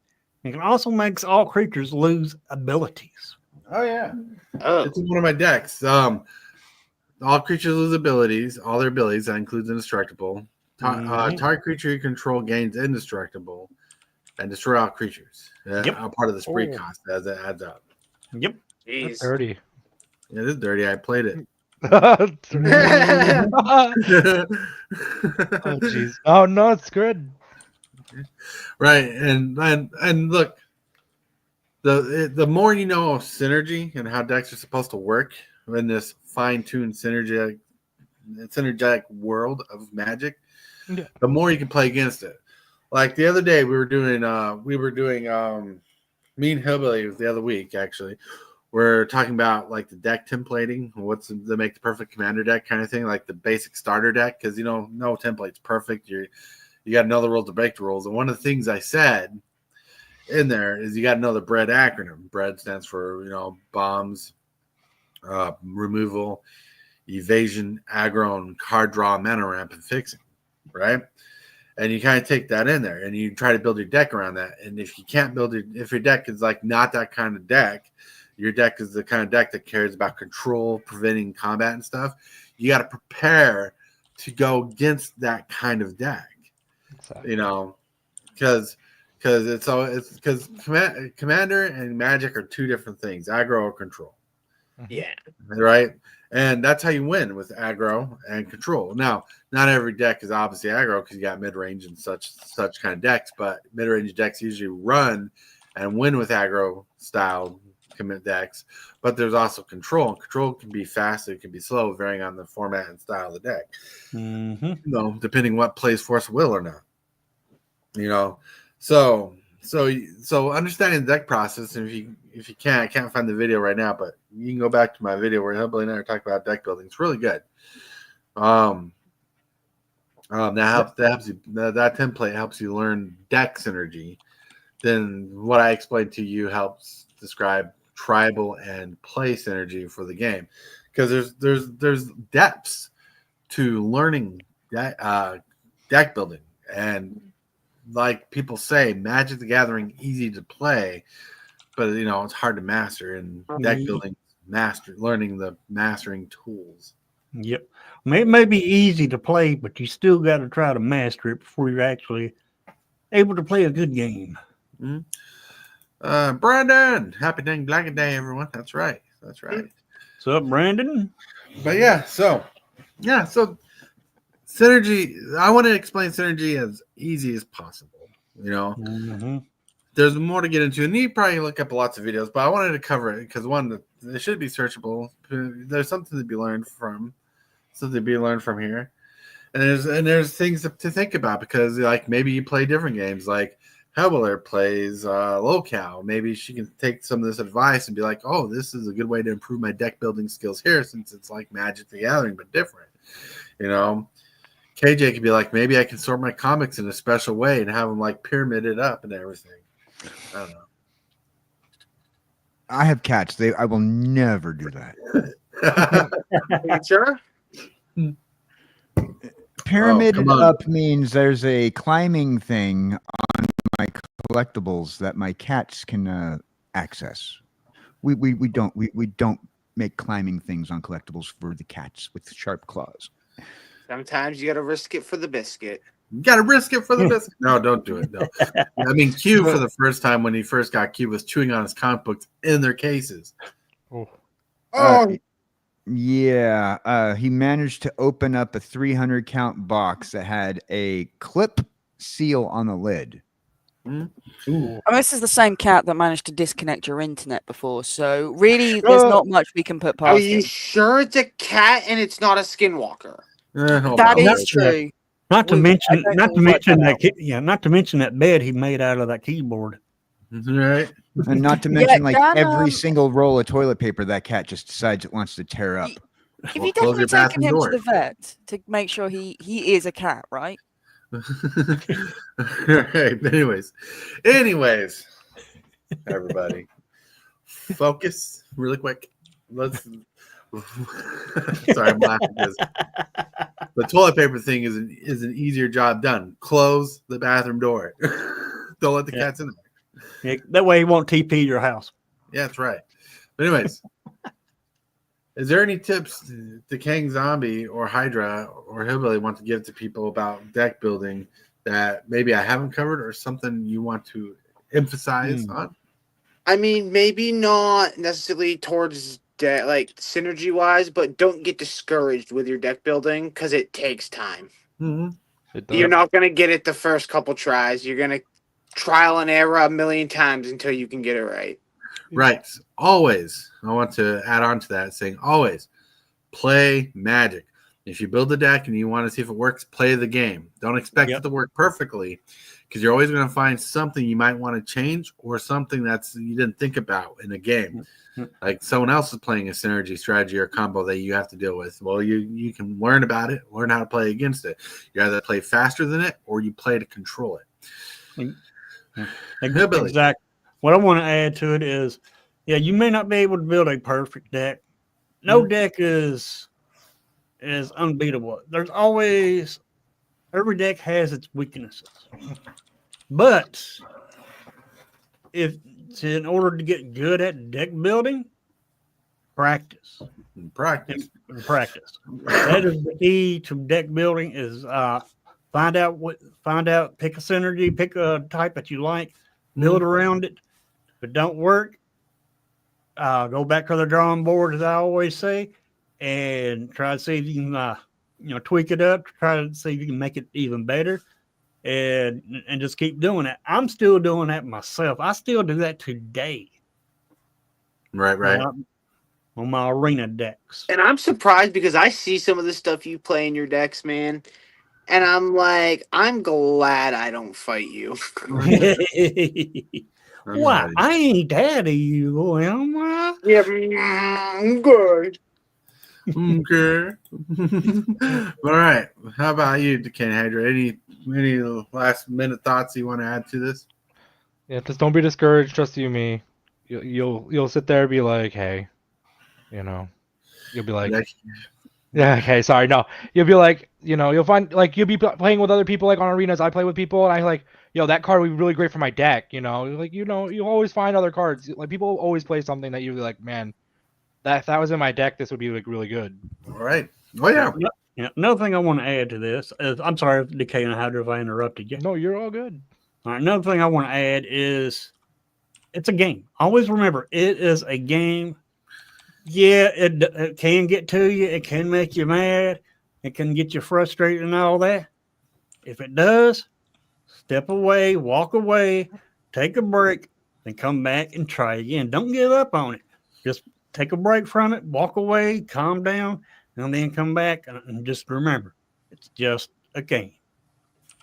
It also makes all creatures lose abilities. Oh yeah. It's in one of my decks. All creatures lose abilities, all their abilities. That includes indestructible. Target creature you control gains indestructible, and destroy all creatures. A part of the spree cost as it adds up. Yep. That's dirty. Yeah, it is dirty. I played it. Oh jeez. Oh no, it's good. Right, and look, the more you know of synergy and how decks are supposed to work in this fine-tuned synergetic world of Magic, the more you can play against it. Like the other day, we were doing me and Hillbilly the other week actually. We're talking about like the deck templating, what's to make the perfect commander deck kind of thing, like the basic starter deck, because no template's perfect. You got to know the rules to break the rules. And one of the things I said in there is you got to know the BREAD acronym. BREAD stands for bombs, removal, evasion, aggro, and card draw, mana ramp, and fixing, right? And you kind of take that in there and you try to build your deck around that. And if you can't if your deck is like not that kind of deck, your deck is the kind of deck that cares about control, preventing combat and stuff, you got to prepare to go against that kind of deck. Exactly. Because commander and Magic are two different things, aggro or control. Yeah. Right? And that's how you win with aggro and control. Now, not every deck is obviously aggro because you got mid-range and such kind of decks, but mid-range decks usually run and win with aggro style commit decks, but there's also control. And control can be fast, it can be slow, varying on the format and style of the deck. Mm-hmm. You know, depending what plays Force of Will or not. You know, so understanding the deck process, and if you can't, I can't find the video right now, but you can go back to my video where Hillbilly and I are talking about deck building. It's really good. That helps you. That template helps you learn deck synergy. Then what I explained to you helps describe tribal and play synergy for the game, because there's depths to learning deck building, and like people say, Magic the Gathering easy to play, but you know it's hard to master. And deck building, learning the mastering tools. Yep. It may be easy to play, but you still got to try to master it before you're actually able to play a good game. Mm-hmm. Brandon, happy dang black day, everyone. That's right. What's up, Brandon? But so synergy. I want to explain synergy as easy as possible. You know, there's more to get into, and you probably look up lots of videos, but I wanted to cover it because one, it should be searchable. There's something to be learned from. Something to be learned from here, and there's things to think about, because like maybe you play different games. Like Hellbiller plays Locale. Maybe she can take some of this advice and be like, "Oh, this is a good way to improve my deck building skills here, since it's like Magic the Gathering but different." You know, KJ could be like, "Maybe I can sort my comics in a special way and have them like pyramided up and everything." I don't know. I have cats. I will never do that. Sure. Pyramided up means there's a climbing thing on my collectibles that my cats can access. We don't make climbing things on collectibles for the cats with sharp claws. Sometimes you got to risk it for the biscuit. You got to risk it for the biscuit. No, don't do it. No. I mean, Q for the first time when he first got Q was chewing on his comic books in their cases. Yeah, he managed to open up a 300 count box that had a clip seal on the lid. And this is the same cat that managed to disconnect your internet before, so really there's not much we can put past. Are you sure it's a cat and it's not a skinwalker? That is true. Not to mention that bed he made out of that keyboard. Right. And not to mention every single roll of toilet paper that cat just decides it wants to tear up. If you definitely taken him to the vet to make sure he is a cat, right? Right. Anyways, everybody, focus really quick. Let's. Sorry, I'm laughing because the toilet paper thing is an easier job done. Close the bathroom door. Don't let the cats in there. Yeah, that way he won't TP your house. Yeah, that's right. But anyways, is there any tips the Kang Zombie or Hydra or Hillbilly want to give to people about deck building that maybe I haven't covered, or something you want to emphasize on? I mean, maybe not necessarily towards deck, like synergy wise, but don't get discouraged with your deck building because it takes time. You're not going to get it the first couple tries. You're going to trial and error a million times until you can get it right. Right. Always. I want to add on to that, saying always play Magic. If you build a deck and you want to see if it works, play the game. Don't expect it to work perfectly, because you're always going to find something you might want to change, or something that's you didn't think about in a game. Like someone else is playing a synergy strategy or combo that you have to deal with. Well, you can learn about it, learn how to play against it. You either play faster than it, or you play to control it. Exactly. What I want to add to it is, you may not be able to build a perfect deck. No deck is unbeatable. There's always, every deck has its weaknesses. But in order to get good at deck building, practice. Practice. That is the key to deck building. Is find out, pick a synergy, pick a type that you like, build around it. If it don't work, go back to the drawing board, as I always say, and try to see if you can tweak it up, try to see if you can make it even better, and just keep doing it. I'm still doing that myself. I still do that today. Right. On my arena decks. And I'm surprised because I see some of the stuff you play in your decks, man. And I'm like, I'm glad I don't fight you. Why? I ain't that evil, am I? Yeah, good. Okay. All right. How about you, Decane Hydra? Any last minute thoughts you want to add to this? Yeah, just don't be discouraged. Trust you, me. You'll sit there and be like, hey, you'll be like, yeah, okay, sorry, no. You'll be like, you'll find like you'll be playing with other people like on arenas. I play with people, and I like, that card would be really great for my deck. Like you always find other cards. Like people always play something that you're like, man, if that was in my deck, this would be like really good. All right. Oh yeah. Yeah. Another thing I want to add to this is, I'm sorry, Decay and Hydra, if I interrupted you. No, you're all good. All right. Another thing I want to add is, it's a game. Always remember, it is a game. Yeah, it can get to you. It can make you mad. It can get you frustrated and all that. If it does, step away, walk away, take a break, then come back and try again. Don't give up on it. Just take a break from it, walk away, calm down, and then come back. And just remember, it's just a game.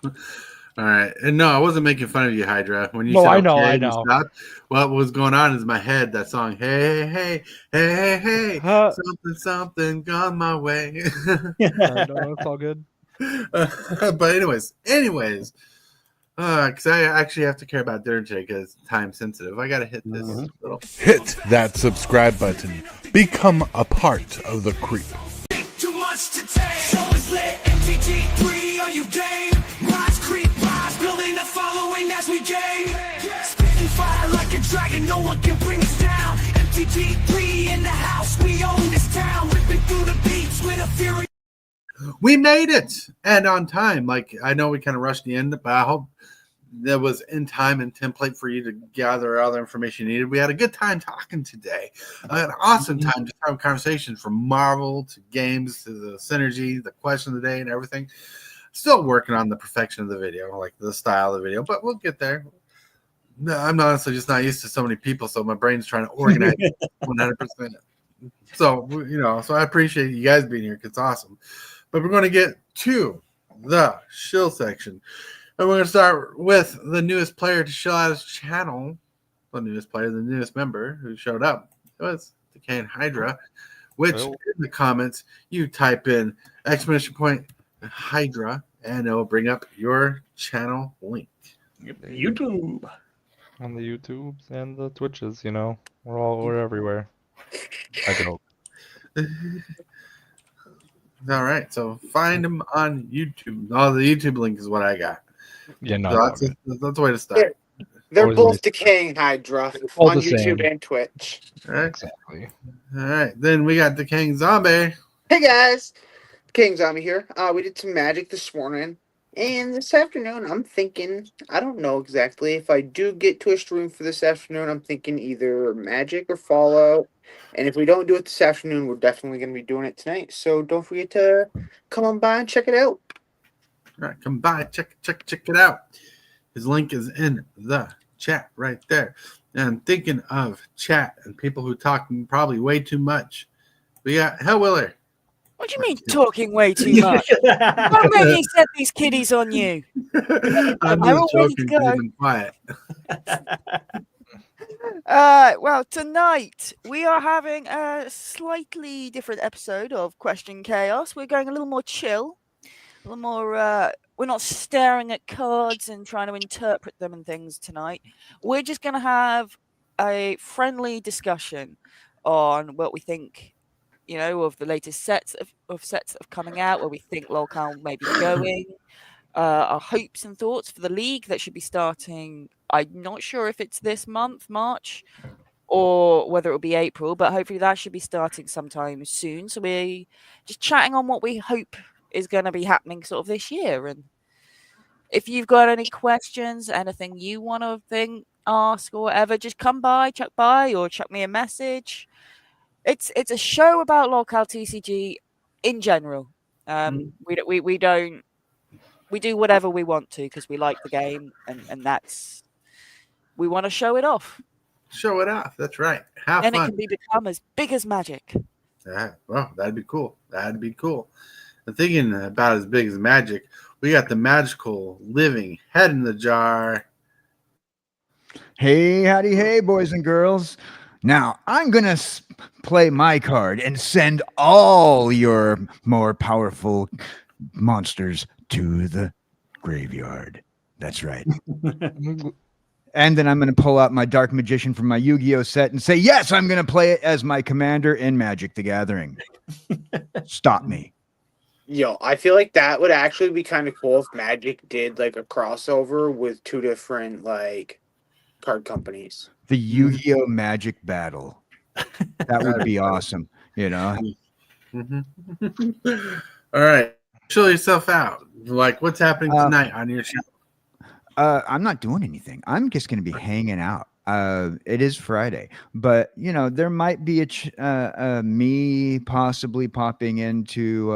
All right. And no, I wasn't making fun of you, Hydra. When you No, said I know, okay, I you know. stopped, what was going on is my head, that song, hey, something gone my way. No, it's all good. But anyways, because I actually have to care about dinner today because it's time sensitive. I got to hit this little. Hit that subscribe button. Become a part of the creep. Too much to take. Show is lit. MTG3, are you game? Rise, creep, rise, building a following as we gain. Spitting fire like a dragon, no one can bring us down. MTG3 in the house, we own this town. Ripping through the beats with a fury. We made it, and on time. Like, I know we kind of rushed the end, but I hope there was in time and template for you to gather all the information you needed. We had a good time talking today. I had an awesome time just having conversations from Marvel to games to the synergy, the question of the day, and everything. Still working on the perfection of the video, like the style of the video, but we'll get there. No, I'm honestly just not used to so many people, so my brain's trying to organize 100%. So, so I appreciate you guys being here because it's awesome. But we're going to get to the shill section. And we're going to start with the newest player to show out his channel. The newest member who showed up. It was Decane Hydra, which in the comments, you type in !point Hydra, and it will bring up your channel link. YouTube. On the YouTubes and the Twitches, we're everywhere. I don't. All right, so find him on YouTube. Oh, the YouTube link is what I got. Yeah, no, so that's the way to start. They're both Decaying Hydra on YouTube and Twitch. All right. Exactly. All right, then we got Decaying Zombie. Hey guys, King Zombie here. We did some magic this morning, and this afternoon I'm thinking, I don't know exactly. If I do get to a stream for this afternoon, I'm thinking either Magic or Fallout. And if we don't do it this afternoon, we're definitely going to be doing it tonight. So don't forget to come on by and check it out. All right, come by, check it out. His link is in the chat right there. And thinking of chat and people who talk probably way too much, we got Hellwiller. What do you mean talking way too much? How many set these kiddies on you? I'm just joking. Even quiet. Well, tonight we are having a slightly different episode of Question Chaos. We're going a little more chill, a little more. We're not staring at cards and trying to interpret them and things tonight. We're just going to have a friendly discussion on what we think, of the latest sets that are coming out, where we think locale may be going. Our hopes and thoughts for the league that should be starting. I'm not sure if it's this month, March, or whether it will be April, but hopefully that should be starting sometime soon. So we're just chatting on what we hope is going to be happening sort of this year. And if you've got any questions, anything you want to ask or whatever, just come by, chuck by, or chuck me a message. It's a show about locale TCG in general. We do whatever we want to because we like the game, and that's, we want to show it off. show it off. That's right. Have And it fun. can become as big as magic. Yeah, well, that'd be cool. That'd be cool. And thinking about as big as magic, we got the magical living head in the jar. Hey, howdy, hey, boys and girls. Now, I'm going to play my card and send all your more powerful monsters to the graveyard. That's right. And then I'm going to pull out my Dark Magician from my Yu-Gi-Oh set and say, yes, I'm going to play it as my commander in Magic the Gathering. Stop me. Yo, I feel like that would actually be kind of cool if Magic did like a crossover with two different like card companies. The Yu-Gi-Oh Magic Battle. That would be awesome, you know? All right. Chill yourself out. Like, what's happening tonight on your show? I'm not doing anything. I'm just going to be hanging out. It is Friday, but you know there might be me possibly popping into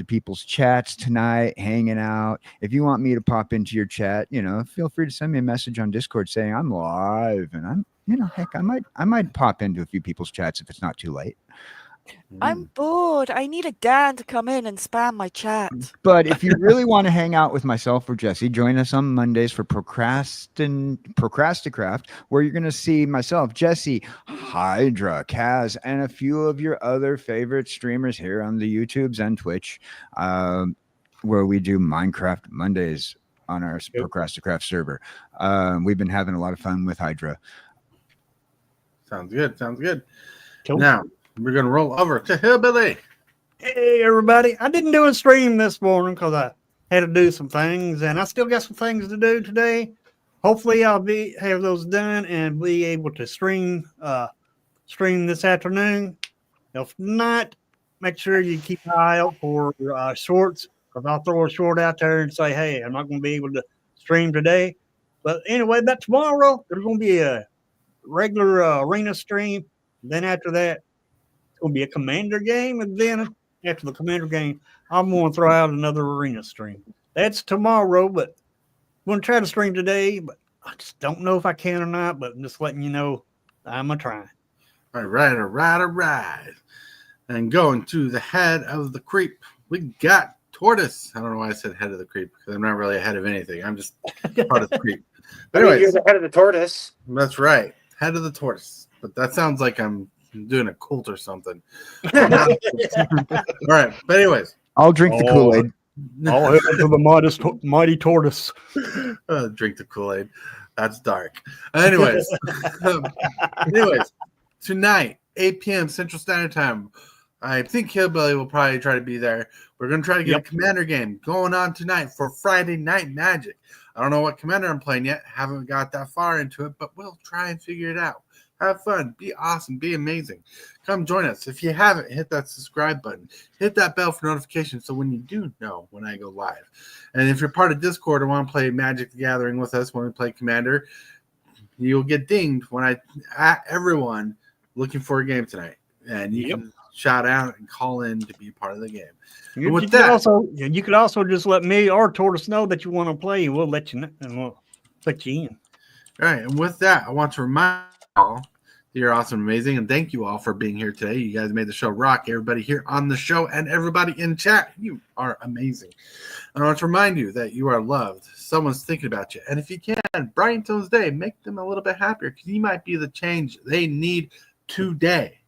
people's chats tonight, hanging out. If you want me to pop into your chat, you know, feel free to send me a message on Discord saying I'm live, and I'm, you know, heck, I might pop into a few people's chats if it's not too late. I'm bored. I need a Dan to come in and spam my chat. But if you really want to hang out with myself or Jesse, join us on Mondays for Procrasticraft, where you're going to see myself, Jesse, Hydra, Kaz, and a few of your other favorite streamers here on the YouTubes and Twitch, where we do Minecraft Mondays on our Procrasticraft server. We've been having a lot of fun with Hydra. Sounds good. Sounds good. Cool. Now, we're going to roll over to Hillbilly. Hey, everybody. I didn't do a stream this morning because I had to do some things, and I still got some things to do today. Hopefully, I'll have those done and be able to stream this afternoon. If not, make sure you keep an eye out for shorts, because I'll throw a short out there and say, hey, I'm not going to be able to stream today. But anyway, that tomorrow, there's going to be a regular arena stream. Then after that, going to be a commander game, and then after the commander game, I'm going to throw out another arena stream. That's tomorrow, but I'm going to try to stream today, but I just don't know if I can or not, but I'm just letting you know I'm going to try. All right. And going to the head of the creep, we got Tortoise. I don't know why I said head of the creep, because I'm not really ahead of anything. I'm just part of the creep. But anyways, you're the head of the tortoise. That's right. Head of the tortoise. But that sounds like I'm doing a cult or something. All right. But anyways, I'll drink the Kool-Aid. I'll head to the mighty tortoise. Drink the Kool-Aid. That's dark. Anyways, tonight, 8 p.m. Central Standard Time. I think Hillbilly will probably try to be there. We're going to try to get a commander game going on tonight for Friday Night Magic. I don't know what commander I'm playing yet. Haven't got that far into it, but we'll try and figure it out. Have fun. Be awesome. Be amazing. Come join us. If you haven't, hit that subscribe button. Hit that bell for notifications so when you do know when I go live. And if you're part of Discord or want to play Magic the Gathering with us when we play Commander, you'll get dinged when I at everyone looking for a game tonight. And you can shout out and call in to be part of the game. You could also just let me or Tortoise know that you want to play, and we'll let you know, and we'll put you in. All right. And with that, I want to remind all you're awesome, amazing, and thank you all for being here today. You guys made the show rock. Everybody here on the show and everybody in chat, you are amazing. And I want to remind you that you are loved. Someone's thinking about you, and if you can, brighten someone's day, make them a little bit happier, because you might be the change they need today.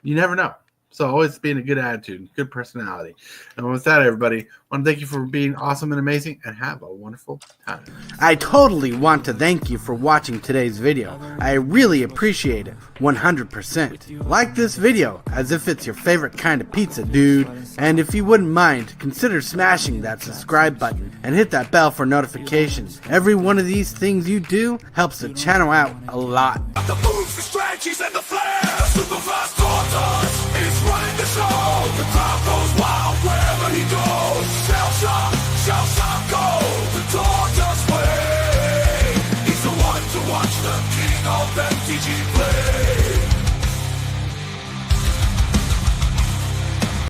You never know. So always be in a good attitude, good personality. And with that, everybody, I want to thank you for being awesome and amazing, and have a wonderful time. I totally want to thank you for watching today's video. I really appreciate it, 100%. Like this video as if it's your favorite kind of pizza, dude. And if you wouldn't mind, consider smashing that subscribe button and hit that bell for notifications. Every one of these things you do helps the channel out a lot. The moves, the strategies, and the flair. Supervised tortoise is running the show. The crowd goes